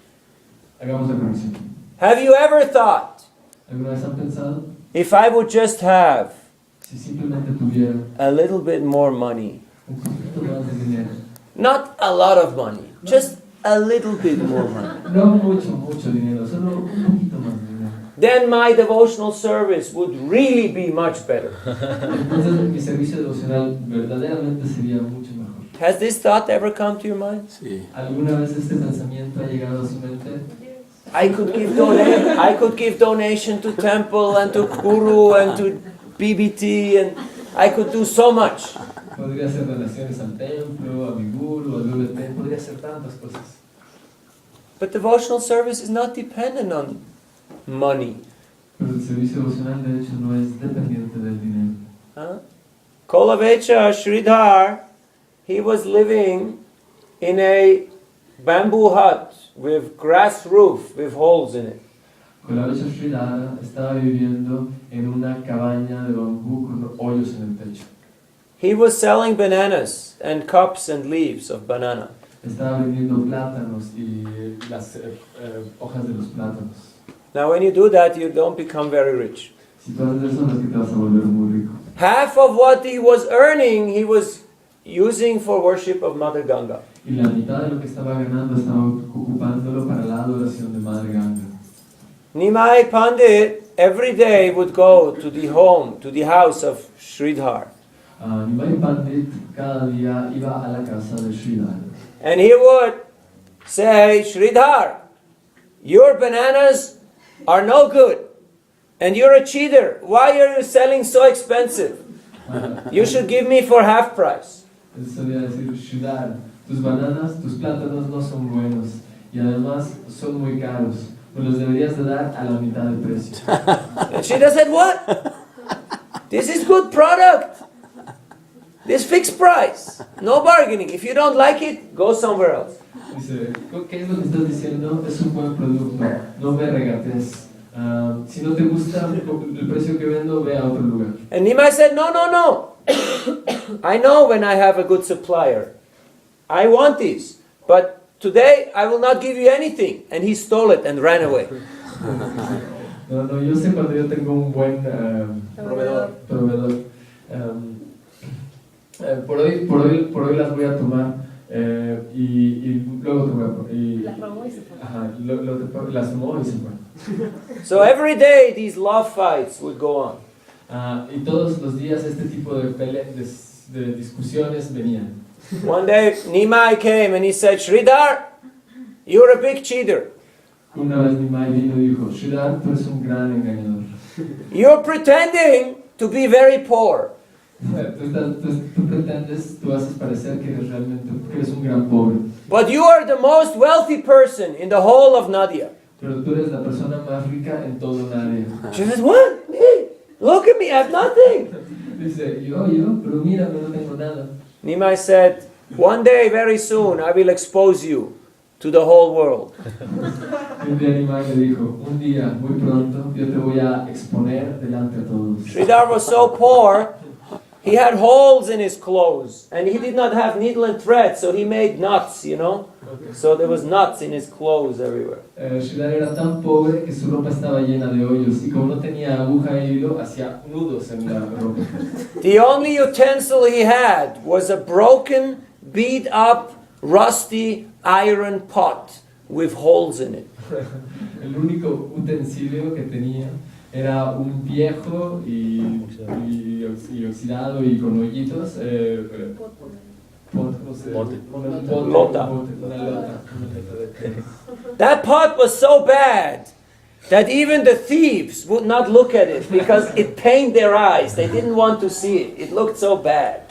Hagamos la conexión. Have you ever thought, ¿Alguna vez han pensado? if I would just have Si simplemente tuviera a little bit more money, un poquito más de dinero, not a lot of money, just a little bit more money, no mucho dinero, solo un poquito más de dinero, then my devotional service would really be much better. entonces mi servicio devocional verdaderamente sería mucho mejor. Has this thought ever come to your mind? Sí. ¿Alguna vez este pensamiento ha llegado a su mente? I could give donation to temple and to guru and to BBT and I could do so much. Podría hacer donaciones al templo, a mi guru, al WT, podría hacer tantas cosas. But devotional service is not dependent on money. Pero el servicio devocional de hecho no es dependiente del dinero. Kolavecha Śrīdhar, he was living in a bamboo hut with grass roof with holes in it. Kolavecha Śrīdhara estaba viviendo en una cabaña de bambú con hoyos en el techo. He was selling bananas and cups and leaves of banana. Estaba vendiendo plátanos y las hojas de los plátanos. Now when you do that, you don't become very rich. Si tú haces eso, no es que te vas a volver muy rico. Half of what he was earning, he was using for worship of Mother Ganga. Y la mitad de lo que estaba ganando estaba ocupándolo para la adoración de Madre Ganga. Nimai Pandit every day would go to the house of Śrīdhar. Nimai Pandit cada día iba a la casa de Śrīdhar. And he would say, Śrīdhar, your bananas are no good. And you're a cheater. Why are you selling so expensive? You should give me for half price. Él solía decir, Śrīdhar, tus bananas, tus plátanos no son buenos. Y además son muy caros. Me los deberías de dar a la mitad del precio. And Śrīdhar said, what? This is good product. This fixed price. No bargaining. If you don't like it, go somewhere else. Dice, ¿qué es lo que estás diciendo? Es un buen producto. No me regates. Si no te gusta el precio que vendo, ve a otro lugar. And Nimai said, no. I know when I have a good supplier. I want these. But today I will not give you anything. And he stole it and ran away. No, yo sé cuando yo tengo un buen proveedor. Por hoy las voy a tomar y luego te voy a Las tomó y se fue. las tomó y se fue. So every day these love fights would go on. Y todos los días este tipo de discusiones venían. One day Nimai came and he said, Śrīdhar, you're a big cheater. Una vez Nimai vino y dijo, Śrīdhar, tú eres un gran engañador. You're pretending to be very poor. Tú pretendes, tú haces parecer que eres un gran pobre. But you are the most wealthy person in the whole of Nadia. Pero tú eres la persona más rica en todo Nadia. She says, what? Me? Look at me, I have nothing. Dice, yo, pero mírame, no tengo nada. Nimai said, one day, very soon, I will expose you to the whole world. Un día Nimai le dijo, un día, muy pronto, yo te voy a exponer delante a todos. Śrīdhar was so poor, he had holes in his clothes, and he did not have needle and thread, so he made knots, So there was knots in his clothes everywhere. Śrīdhar era tan pobre que su ropa estaba llena de hoyos, y como no tenía aguja y hilo, hacía nudos en la ropa. The only utensil he had was a broken, beat-up, rusty iron pot with holes in it. El único utensilio que tenía era un viejo y oxidado y con hoyitos. Lota. That pot was so bad that even the thieves would not look at it because it pained their eyes. They didn't want to see it. It looked so bad.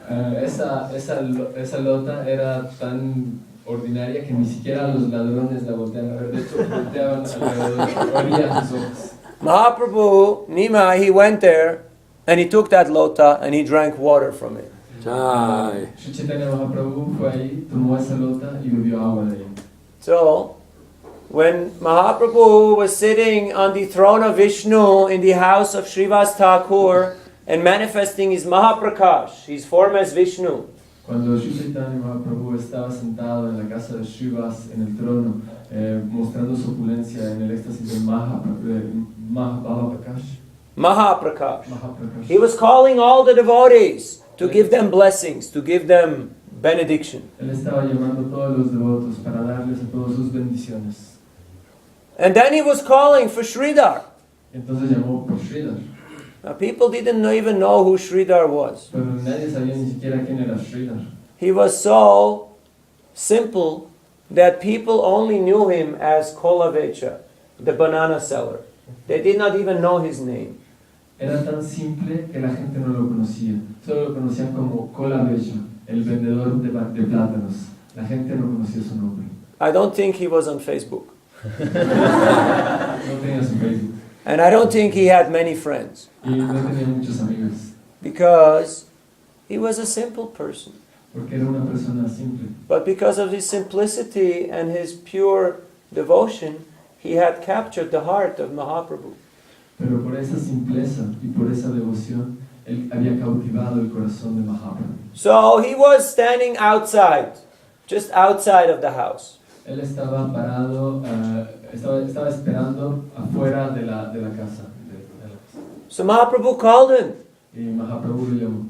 Esa lota era tan ordinaria que ni siquiera los ladrones la volteaban a ver. De hecho, volteaban alrededor, olían sus ojos. Mahaprabhu, Nimai, he went there and he took that lota and he drank water from it. Shri Chaitanya Mahaprabhu fue ahí, tomó esa lota y bebió agua de ella. So, when Mahaprabhu was sitting on the throne of Vishnu in the house of Srivas Thakur and manifesting his Mahaprakash, his form as Vishnu, cuando Shri Chaitanya Mahaprabhu estaba sentado en la casa de Srivas en el trono, mostrando su opulencia en el éxtasis de Mahaprakash. He was calling all the devotees to give them blessings, to give them benediction. Él estaba llamando a todos los devotos para darles a todos sus bendiciones. And then he was calling for Śrīdhar. Entonces llamó por Śrīdhar. Now people didn't even know who Śrīdhar was. Pero nadie sabía ni siquiera quién era Śrīdhar. He was so simple that people only knew him as Kolavecha, the banana seller. They did not even know his name. Era tan simple que la gente no lo conocía. Solo lo conocían como Palabra, el vendedor de plátanos. La gente no conocía su nombre. I don't think he was on Facebook. No tenía su Facebook. And I don't think he had many friends. Y no tenía muchos amigos. Because he was a simple person. Porque era una persona simple. But because of his simplicity and his pure devotion, he had captured the heart of Mahaprabhu. Pero por esa simpleza y por esa devoción, él había cautivado el corazón de Mahaprabhu. So he was standing outside, just outside of the house. Él estaba parado, estaba esperando afuera de la casa. So Mahaprabhu called him. Y Mahaprabhu le llamó.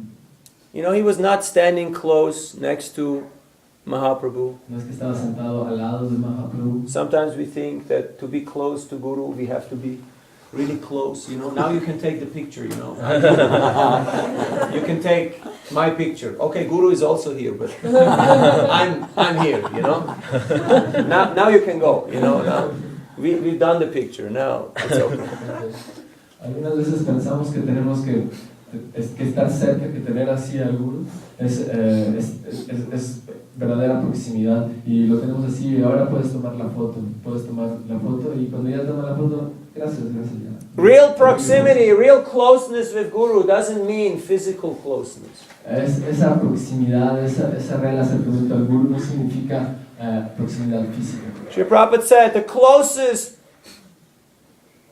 You know, he was not standing close next to Mahaprabhu. No es que estaba sentado al lado de Mahaprabhu. Sometimes we think that to be close to Guru, we have to be really close, you know. Now you can take the picture, you know. You can take my picture. Okay, Guru is also here, but I'm here, you know. Now you can go, you know. Now we've done the picture. Now it's okay. Algunas veces pensamos que tenemos que estar cerca, que tener así al Guru es verdadera proximidad y lo tenemos así. Ahora puedes tomar la foto y cuando ya tomas la foto, gracias ya. Real proximity, real closeness with Guru doesn't mean physical closeness. Esa proximidad, ese real acercamiento al Guru no significa proximidad física. Sri Prabhupada said, the closest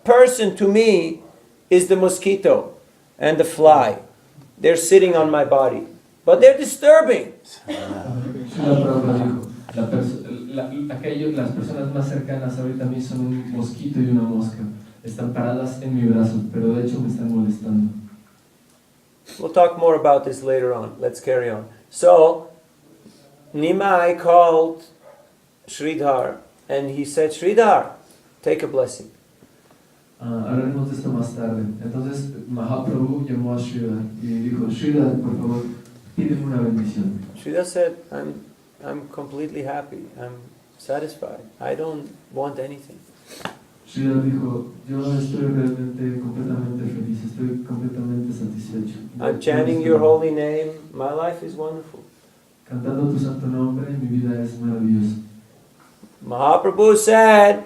person to me is the mosquito and the fly. They're sitting on my body, but they're disturbing. Las personas más cercanas ahorita a mí son un mosquito y una mosca. Están paradas en mi brazo, pero de hecho me están molestando. We'll talk more about this later on. Let's carry on. So, Nimai called Sridhar and he said, Sridhar, take a blessing. Hablaremos de esto más tarde. Entonces Mahaprabhu llamó a Sridhar y dijo, Sridhar, por favor, pídeme una bendición. Sridhar said, I'm completely happy. I'm satisfied. I don't want anything. Sridhar dijo, yo estoy realmente completamente feliz, estoy completamente satisfecho. I'm chanting your holy name. My life is wonderful. Cantando tu santo nombre, mi vida es maravillosa. Mahaprabhu said,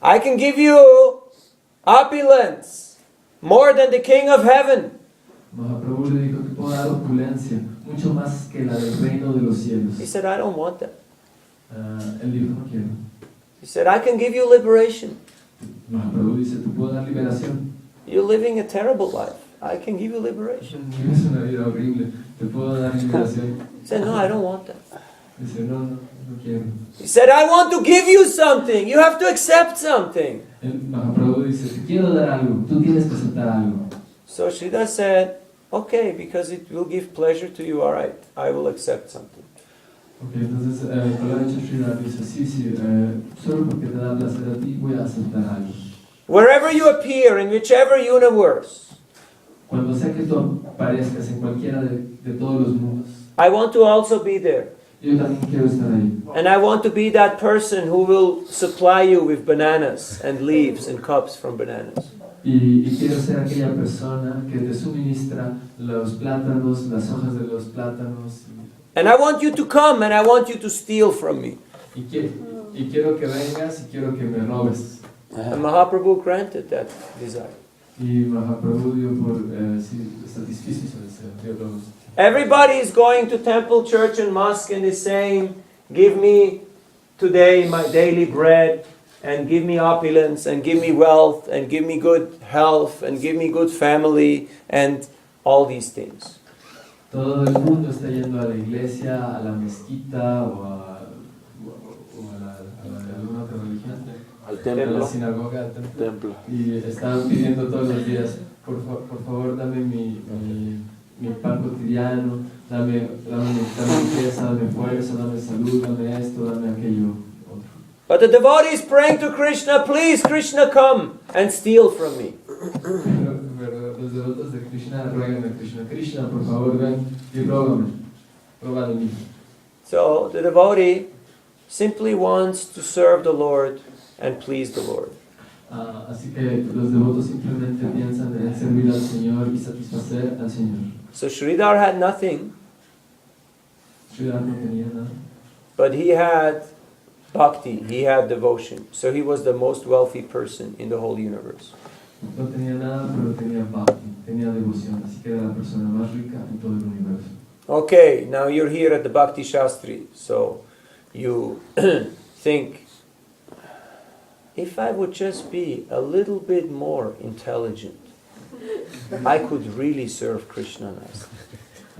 I can give you opulence more than the king of heaven. Mahaprabhu le dijo que puedo dar opulencia, mucho más que la del reino de los cielos. He said, I don't want that. Él dijo, no quiero. He said, I can give you liberation. Mahaprabhu dice, te puedo dar liberación. You're living a terrible life. I can give you liberation. Vives una vida horrible, te puedo dar liberación. He said, no, I don't want that. Dice, no quiero. He said, I want to give you something. You have to accept something. El Mahaprabhu dice, te quiero dar algo, tú tienes que aceptar algo. So Sridhar said, okay, because it will give pleasure to you, all right, I will accept something. Okay, entonces, Palabra Sridhar dice, sí, solo porque te da placer a ti, voy a aceptar algo. Wherever you appear, in whichever universe, Cuando sea que tú aparezcas en cualquiera de todos los mundos, I want to also be there. yo también quiero estar ahí. And I want to be that person who will supply you with bananas and leaves and cups from bananas. Y quiero ser aquella persona que te suministra los plátanos, las hojas de los plátanos. And I want you to come and I want you to steal from me. Y quiero que vengas y quiero que me robes. And Mahaprabhu granted that desire. Y Mahaprabhu dio por satisficio su deseo. Dio los. Everybody is going to temple, church and mosque and is saying, give me today my daily bread and give me opulence and give me wealth and give me good health and give me good family and all these things. Todo el mundo está yendo a la iglesia, a la mezquita o a alguna otra religión, Al templo. a la sinagoga, al templo. Y están pidiendo todos los días, por favor dame mi pan cotidiano, dame riqueza, dame fuerza, dame salud, dame esto, dame aquello otro. But the devotee is praying to Krishna, please Krishna come and steal from me. Pero los devotos de Krishna ruegan a Krishna, Krishna, por favor ven y roba de mí. So the devotee simply wants to serve the Lord and please the Lord. Así que los devotos simplemente piensan en servir al Señor y satisfacer al Señor. So Sridhar had nothing, Sridhar no tenía nada, but he had bhakti, he had devotion. So he was the most wealthy person in the whole universe. no tenía nada, pero tenía bhakti, tenía devoción, así que era la persona más rica en todo el universo. Okay, now you're here at the Bhakti Shastri, so you think, if I would just be a little bit more intelligent, I could really serve Krishna nicely.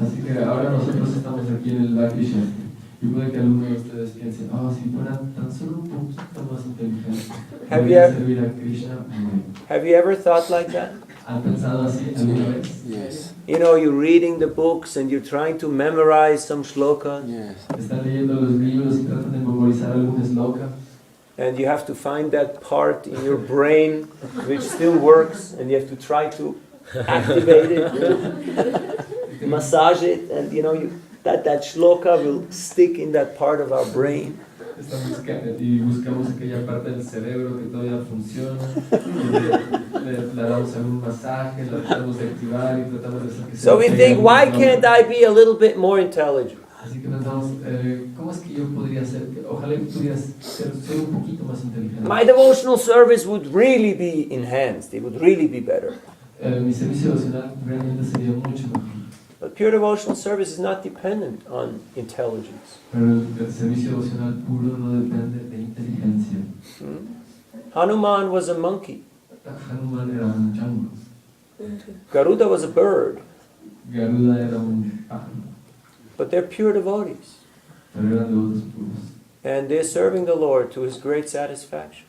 Así que ahora nosotros estamos aquí en el Bhakti Shastri. Y puede que alguno de ustedes piense, si fueran tan solo un poquito más inteligentes, podría servir a Krishna muy bien. Have you ever thought like that? ¿Han pensado así alguna vez? Yes. You know, you're reading the books and you're trying to memorize some shlokas, Yes. Están leyendo los libros y tratan de memorizar algún sloka. and you have to find that part in your brain which still works, and you have to try to activate it, massage it, and you know, that shloka will stick in that part of our brain. Y buscamos aquella parte del cerebro que todavía funciona, y le damos algún masaje, la tratamos de activar y tratamos de hacer que So we think, why can't I be a little bit more intelligent? Así que pensamos, ¿cómo es que yo podría ser? Ojalá pudiera ser un poquito más inteligente. My devotional service would really be enhanced. It would really be better. Mi servicio devocional realmente sería mucho mejor. But pure devotional service is not dependent on intelligence. Pero el servicio devocional puro no depende de inteligencia. Hanuman was a monkey. Hanuman era un chango. Garuda was a bird. Garuda era un pájaro. But they're pure devotees. Pero eran devotos puros. And they're serving the Lord to His great satisfaction.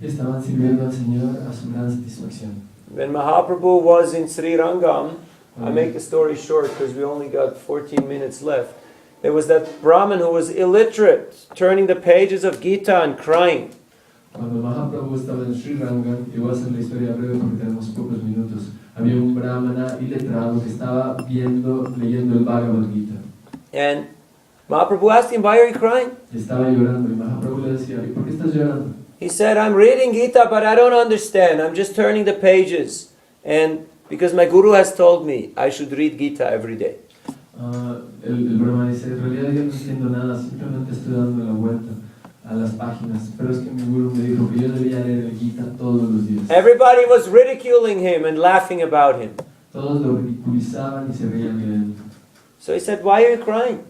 Y estaban sirviendo al Señor a su gran satisfacción. When Mahaprabhu was in Sri Rangam, I make the story short because we only got 14 minutes left. There was that Brahmin who was illiterate, turning the pages of Gita and crying. Cuando Mahaprabhu estaba en Sri Rangam, y voy a hacer la historia breve porque tenemos pocos minutos, había un brahmana iletrado que estaba leyendo el Bhagavad Gita. And Mahaprabhu asked him, why are you crying? Y estaba llorando, y Mahaprabhu le decía, ¿y por qué estás llorando? He said, I'm reading Gita, but I don't understand. I'm just turning the pages. And because my guru has told me I should read Gita every day. El brahmana dice, en realidad yo no entiendo nada, simplemente estoy dando la vuelta a las páginas, pero es que mi guru me dijo que yo debía leer el Gita todos los días. Everybody was ridiculing him and laughing about him. Todos lo ridiculizaban y se reían de él. So he said, why are you crying?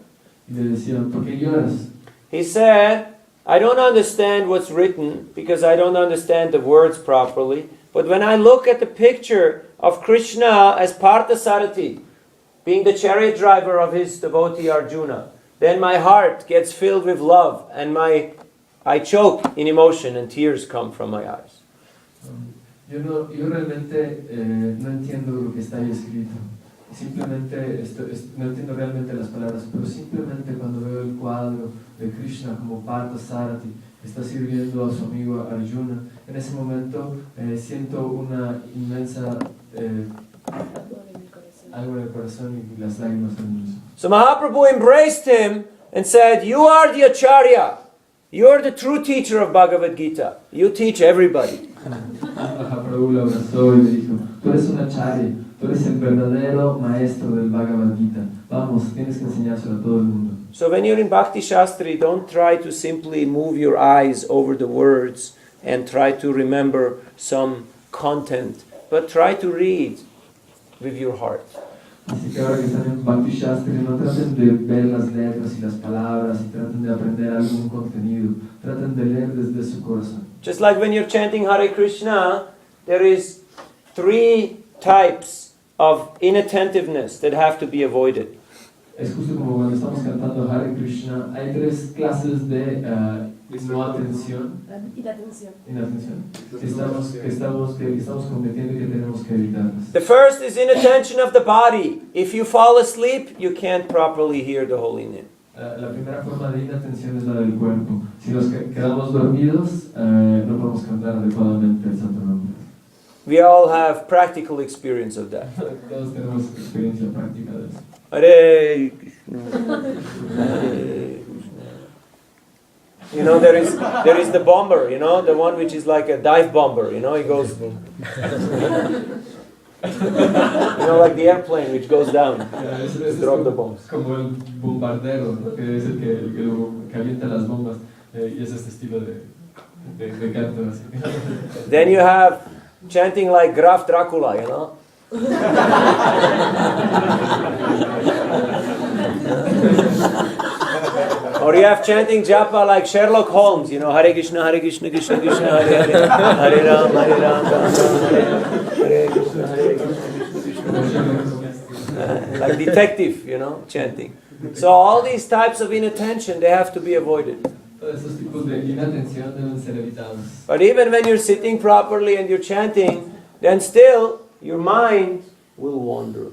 Y le decían, ¿por qué lloras? He said, I don't understand what's written because I don't understand the words properly. But when I look at the picture of Krishna as Parthasarathi, being the chariot driver of his devotee Arjuna, then my heart gets filled with love and I choke in emotion and tears come from my eyes. Yo realmente no entiendo lo que está ahí escrito. Simplemente no entiendo realmente las palabras, pero simplemente cuando veo el cuadro de Krishna como Parthasarathi, que está sirviendo a su amigo Arjuna, en ese momento siento una inmensa algo en el corazón y las lágrimas en los ojos. So Mahaprabhu embraced him and said, you are the Acharya. You are the true teacher of Bhagavad Gita. You teach everybody. Mahaprabhu lo abrazó y le dijo, tú eres un acharya, tú eres el verdadero maestro del Bhagavad Gita. Vamos, tienes que enseñárselo a todo el mundo. So when you're in Bhakti Shastri, don't try to simply move your eyes over the words and try to remember some content, but try to read with your heart. Así que ahora que están en Bhakti Shastri, no traten de ver las letras y las palabras y traten de aprender algún contenido. Traten de leer desde su corazón. Just like when you're chanting Hare Krishna, there is 3 types of inattentiveness that have to be avoided. Es justo como cuando estamos cantando Hare Krishna, hay 3 clases de no atención. Inatención. Que estamos cometiendo y que tenemos que evitarlas. The first is inattention of the body. If you fall asleep, you can't properly hear the holy name. La primera forma de inatención es la del cuerpo. Si nos quedamos dormidos, no podemos cantar adecuadamente el santo nombre. We all have practical experience of that. Todos tenemos experiencia práctica de eso. Hare Krishna. Hare Krishna. You know, there is the bomber, you know, the one which is like a dive bomber, you know, he goes, you know, like the airplane which goes down, drop the bombs. Como el bombardero, ¿no? Que es el que avienta las bombas, y es este estilo de canto así. Then you have chanting like Graf Dracula, you know. Or you have chanting japa like Sherlock Holmes, you know, Hare Krishna, Krishna Krishna, Hare Hare, Hare Ram, Hare Ram, Hare Krishna, Krishna. Like detective, you know, chanting. So all these types of inattention, they have to be avoided. Todos esos tipos de inatención deben ser evitados. But even when you're sitting properly and you're chanting, then still your mind will wander.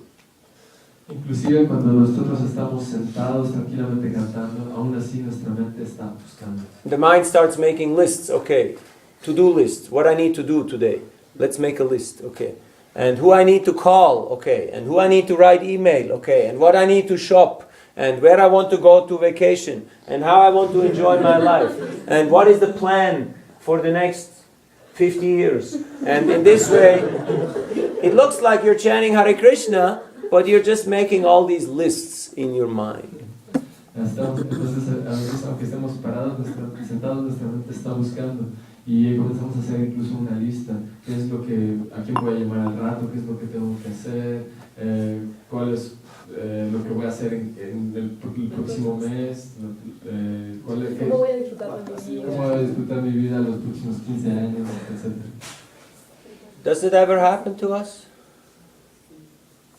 Inclusive cuando nosotros estamos sentados tranquilamente cantando, aún así nuestra mente está buscando. The mind starts making lists, okay, to-do list, what I need to do today. Let's make a list, okay. And who I need to call, okay. And who I need to write email, okay. And what I need to shop. And where I want to go to vacation. And how I want to enjoy my life. And what is the plan for the next 50 years. And in this way, it looks like you're chanting Hare Krishna, but you're just making all these lists in your mind. Entonces, a veces, aunque estemos sentados, nuestra mente está buscando y comenzamos a hacer incluso una lista. ¿Qué es lo que, a quién voy a llamar al rato? ¿Qué es lo que tengo que hacer? ¿Cuál es lo que voy a hacer en el próximo mes? ¿Cómo voy a disfrutar de mi vida? ¿Cómo voy a disfrutar mi vida los próximos 15 años? Etcétera. Does it ever happen to us?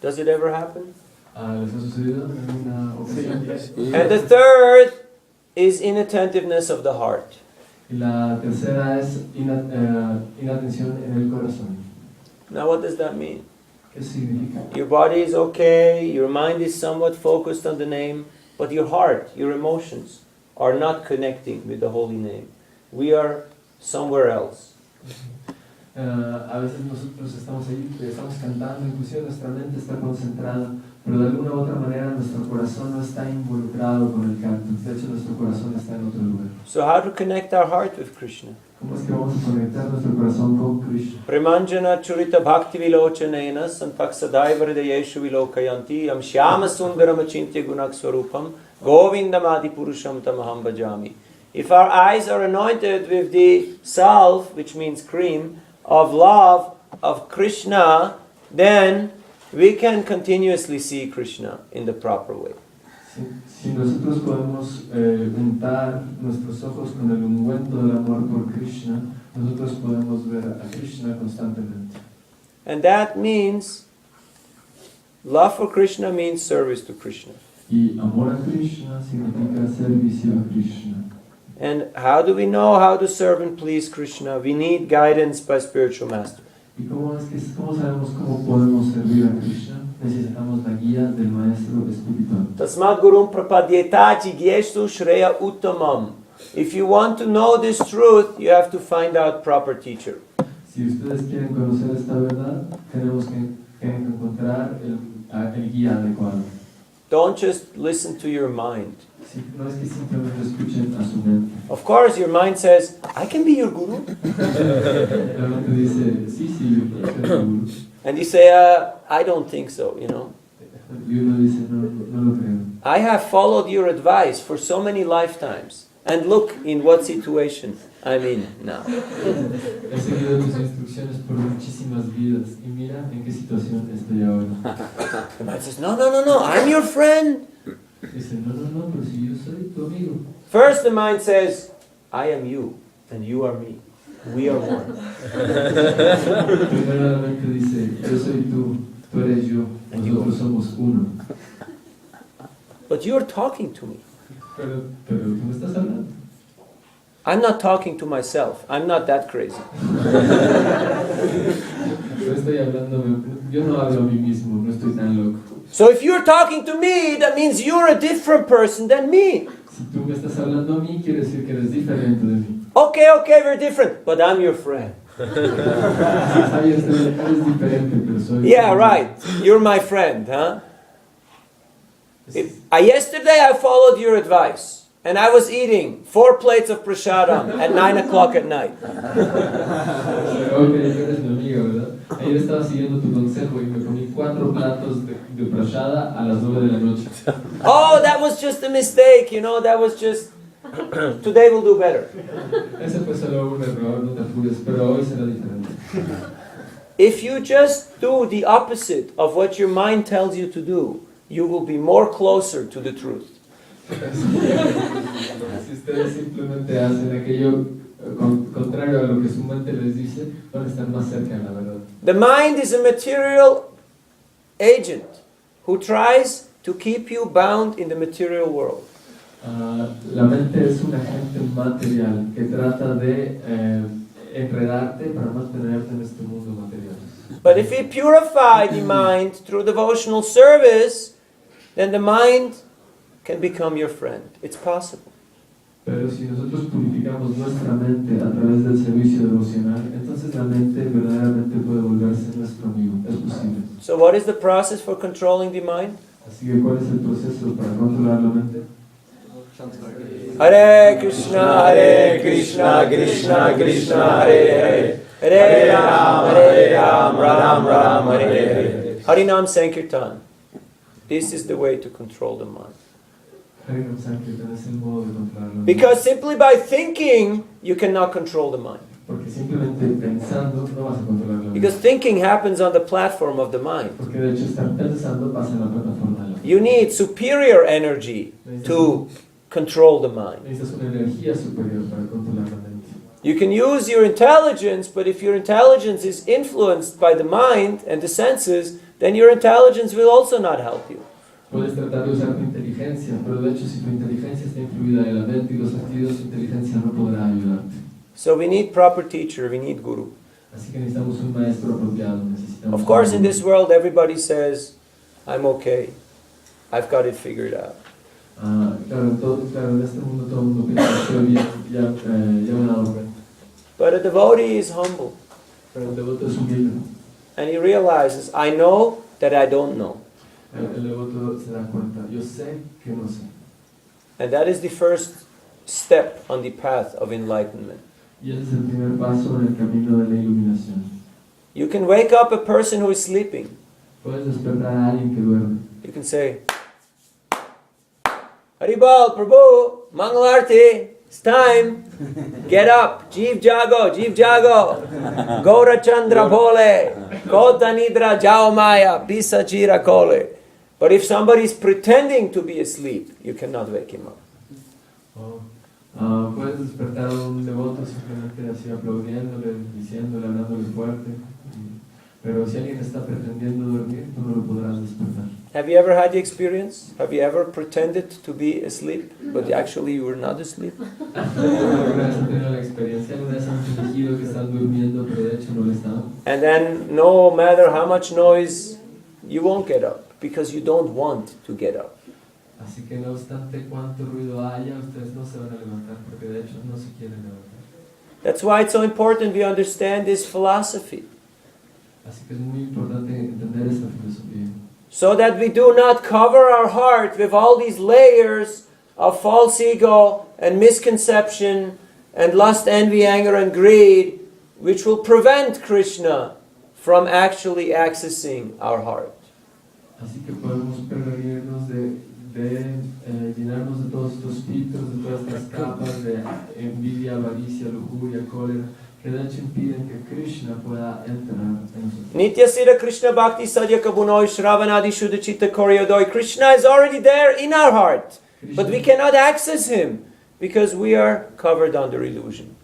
Does it ever happen? ¿Les ha sucedido en alguna ocasión? And the third is inattentiveness of the heart. Y la tercera es inatención en el corazón. Now what does that mean? ¿Qué significa? Your body is okay, your mind is somewhat focused on the name, but your heart, your emotions are not connecting with the holy name. We are somewhere else. A veces nosotros estamos ahí, estamos cantando, inclusive nuestra mente está concentrada, pero de alguna u otra manera nuestro corazón no está involucrado con el canto. De hecho, nuestro corazón está en otro lugar. So how to connect our heart with Krishna? ¿Cómo es que vamos a conectar nuestro corazón con Krishna? Premanjana churita bhakti vilochanena santaksadaiva hridayeshu vilokayanti am shyama sundaram achintya gunak swarupam govindam adi purusham tamaham bhajami. If our eyes are anointed with the salve, which means cream, of love of Krishna, then we can continuously see Krishna in the proper way. Si nosotros podemos untar nuestros ojos con el ungüento del amor por Krishna, nosotros podemos ver a Krishna constantemente. And that means, love for Krishna means service to Krishna. Y amor a Krishna significa servicio a Krishna. And how do we know how to serve and please Krishna? We need guidance by spiritual master. ¿Y cómo sabemos cómo podemos servir a Krishna? Necesitamos la guía del maestro espiritual. Tasmat gurum prapadyeta jigyestu shreya uttamam. If you want to know this truth, you have to find out proper teacher. Si ustedes quieren conocer esta verdad, tenemos que encontrar el guía adecuado. Don't just listen to your mind. No es que simplemente escuchen a su mente. Of course, your mind says, I can be your guru. La mente dice, sí, yo puedo ser tu guru. And you say, I don't think so, you know. Y uno dice, no lo creo. I have followed your advice for so many lifetimes. And look in what situation I'm in now. He seguido tus instrucciones por muchísimas vidas. Y mira en qué situación estoy ahora. The mind says, no, I'm your friend. Dice, no, pero si yo soy tu amigo. First the mind says, I am you, and you are me. We are one. Primero la mente dice, yo soy tú eres yo, nosotros somos uno. But you're talking to me. Pero tú me estás hablando. I'm not talking to myself. I'm not that crazy. Yo estoy hablando, yo no hablo a mí mismo, no estoy tan loco. So if you're talking to me, that means you're a different person than me. Si tú me estás hablando a mí, quiere decir que eres diferente de mí. Okay, we're different, but I'm your friend. Eres diferente, pero soy. Yeah, right. You're my friend, huh? Yesterday I followed your advice. and I was eating 4 plates of prasadam at 9 o'clock at night. Ok, eres mi amiga, ¿verdad? Ayer estaba siguiendo tu consejo y me comí 4 platos de prasada a las 9 de la noche. Oh, that was just a mistake, that was just... Today we'll do better. Ese fue solo un error, no te apures, pero hoy será diferente. If you just do the opposite of what your mind tells you to do, you will be more closer to the truth. Si ustedes simplemente hacen aquello contrario a lo que su mente les dice, van a estar más cerca de la verdad. The mind is a material agent who tries to keep you bound in the material world. La mente es un agente material que trata de enredarte para mantenerte en este mundo material. But if we purify the mind through devotional service, then the mind can become your friend. It's possible. Pero si nosotros purificamos nuestra mente a través del servicio devocional, entonces la mente verdaderamente puede volverse nuestro amigo. Es posible. So what is the process for controlling the mind? Así que ¿cuál es el proceso para controlar la mente? Hare Krishna, Krishna Krishna, Hare Hare, Hare Ram, Ram Ram, Hare Hare. Harinam Sankirtan. This is the way to control the mind. Because simply by thinking, you cannot control the mind. Porque simplemente pensando no vas a controlar la mente. Because thinking happens on the platform of the mind. Porque de hecho estar pensando pasa en la plataforma de la mente. You need superior energy to control the mind. Necesitas una energía superior para controlar la mente. You can use your intelligence, but if your intelligence is influenced by the mind and the senses, then your intelligence will also not help you. Puedes tratar de usar tu inteligencia, pero de hecho si tu inteligencia está influida de la mente y los sentidos, tu inteligencia no podrá ayudarte. So we need proper teacher, we need guru. Así que necesitamos un maestro apropiado, necesitamos. Of course, in this world, everybody says, "I'm okay, I've got it figured out." Claro, en este mundo todo el mundo piensa que estoy bien, ya me he dado cuenta. But a devotee is humble, Pero el devoto es humilde. and he realizes, "I know that I don't know." El devoto se da cuenta, yo sé que no sé. And that is the first step on the path of enlightenment. Y ese es el primer paso en el camino de la iluminación. You can wake up a person who is sleeping. Puedes despertar a alguien que duerme. You can say, "Haribol, Prabhu, Mangalarti, it's time. Get up, Jeev Jago, Gora Chandra Bole, Kota Nidra Jao Maya, Pisa Chira Kole." But if somebody is pretending to be asleep, you cannot wake him up. Puedes despertar a un devoto simplemente así aplaudiéndole, diciéndole, hablándole fuerte. Pero si alguien está pretendiendo dormir, tú no lo podrás despertar. Have you ever had the experience? Have you ever pretended to be asleep, but actually you were not asleep? ¿Alguna vez han tenido la experiencia? ¿Alguna vez han fingido que están durmiendo, pero de hecho no lo están? And then no matter how much noise, you won't get up because you don't want to get up. Así que no obstante cuánto ruido haya, ustedes no se van a levantar porque de hecho no se quieren levantar. That's why it's so important we understand this philosophy, Así que es muy importante entender esta filosofía. so that we do not cover our heart with all these layers of false ego and misconception and lust, envy, anger, and greed, which will prevent Krishna from actually accessing our heart. Así que podemos prevenirnos de llenarnos de todos estos filtros, de todas estas capas de envidia, avaricia, lujuria, cólera, que de hecho impiden que Krishna pueda entrar en nosotros. Nitya Siddha Krishna Bhakti Sadhya Kabunoi Shravanadi Shuddha Chitta Koryodoi. Krishna is already there in our heart, but we cannot access him because we are covered under illusion.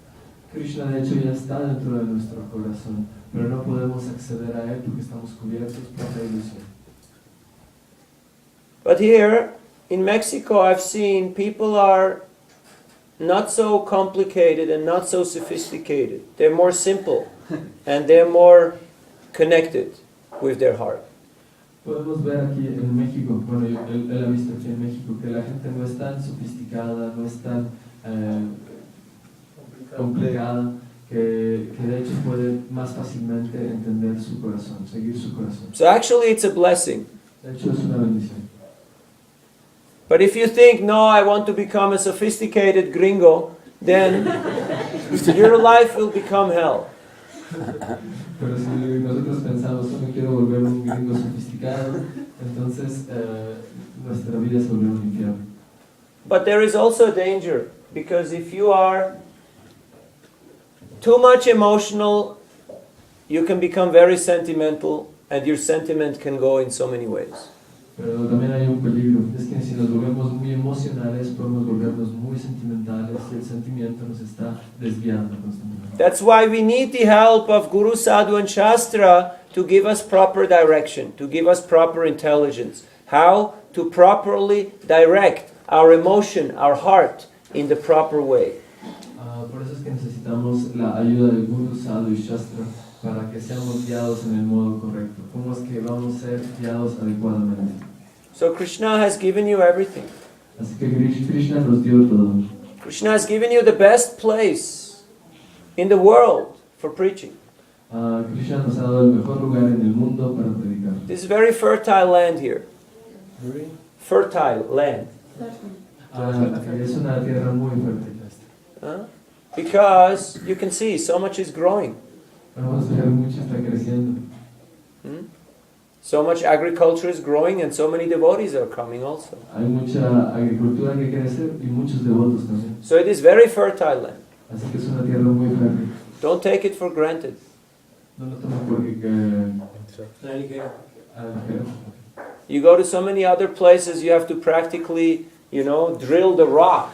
Krishna de hecho ya está dentro de nuestro corazón, pero no podemos acceder a él porque estamos cubiertos por la ilusión. But here in Mexico, I've seen people are not so complicated and not so sophisticated. They're more simple and they're more connected with their heart. Podemos ver aquí en México, bueno, él ha visto aquí en México que la gente no es tan sofisticada, no es tan complicada, que de hecho puede más fácilmente entender su corazón, seguir su corazón. So actually it's a blessing. De hecho es una bendición. But if you think, no, I want to become a sophisticated gringo, then your life will become hell. Pero si nosotros pensamos, no me quiero volver un gringo sofisticado, entonces nuestra vida se volverá un infierno. But there is also a danger, because if you are too much emotional, you can become very sentimental, and your sentiment can go in so many ways. Pero también hay un peligro, es que si nos volvemos muy emocionales, podemos volvernos muy sentimentales y el sentimiento nos está desviando constantemente. That's why we need the help of Guru, Sadhu and Shastra to give us proper direction, to give us proper intelligence, how to properly direct our emotion, our heart in the proper way. Por eso es que necesitamos la ayuda de Guru, Sadhu y Shastra para que seamos guiados en el modo correcto. ¿Cómo es que vamos a ser guiados adecuadamente? So Krishna has given you everything. Así que Krishna nos dio todo. Krishna has given you the best place in the world for preaching. Krishna nos ha dado el mejor lugar en el mundo para predicar. This is very fertile land here. Fertile land. Es una tierra muy fértil. Because you can see so much is growing. Vamos a ver, mucho está creciendo. So much agriculture is growing and so many devotees are coming also. Hay mucha agricultura que crece y muchos devotos también. So it is very fertile land. Así que es una tierra muy fértil. Don't take it for granted. No lo tomo porque You go to so many other places, you have to practically, drill the rock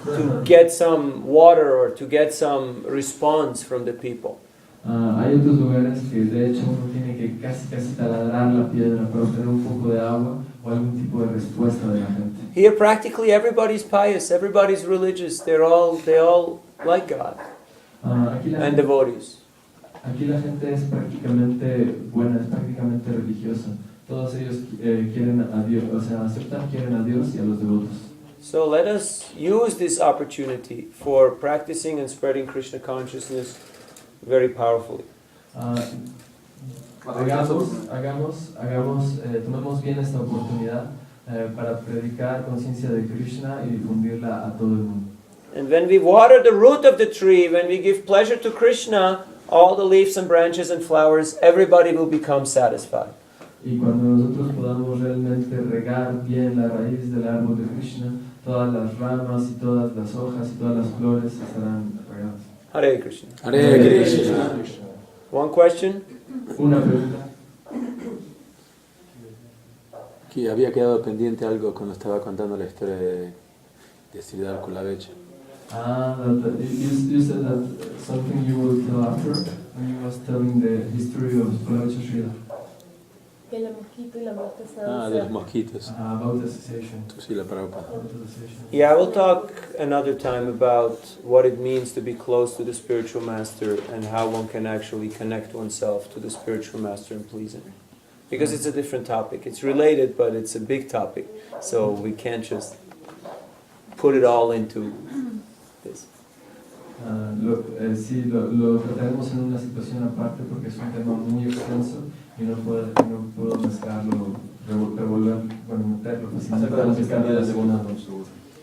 to get some water or to get some response from the people. Hay otros lugares que de hecho uno tiene que casi taladrar la piedra para obtener un poco de agua o algún tipo de respuesta de la gente. Here practically everybody's pious, everybody's religious, they all like God and devotees. Aquí la gente es prácticamente buena, es prácticamente religiosa. Todos ellos quieren a Dios, o sea, quieren a Dios y a los devotos. So let us use this opportunity for practicing and spreading Krishna consciousness very powerfully. Tomemos bien esta oportunidad para predicar conciencia de Krishna y difundirla a todo el mundo. And when we water the root of the tree, when we give pleasure to Krishna, all the leaves and branches and flowers, everybody will become satisfied. Y cuando nosotros podamos realmente regar bien la raíz del árbol de Krishna, todas las ramas y todas las hojas y todas las flores estarán regadas. Hare Krishna. Hare Krishna. One question? Una pregunta. Que había quedado pendiente algo cuando estaba contando la historia de Śrīmad Bhāgavatam. You said that something you will tell after when you was telling the history of Palabra. El mosquito y la muerte está De los mosquitos. About the cessation. Tú sí, la Prabhupada. Yeah, I will talk another time about what it means to be close to the spiritual master and how one can actually connect oneself to the spiritual master and please him. Because it's a different topic. It's related, but it's a big topic. So we can't just put it all into this. Sí, lo trataremos en una situación aparte porque es un tema muy extenso y no puedo mezclarlo, meterlo fácilmente.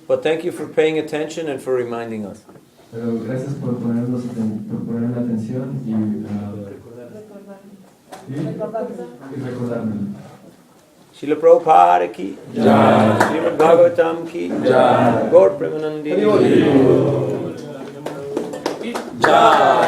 But thank you for paying attention and for reminding us. Pero gracias por ponerme atención y recordármelo. Śrīla Prabhupada ki Jai, Śrīmad Bhāgavatam ki Jai, Gaur Premanandi Jai.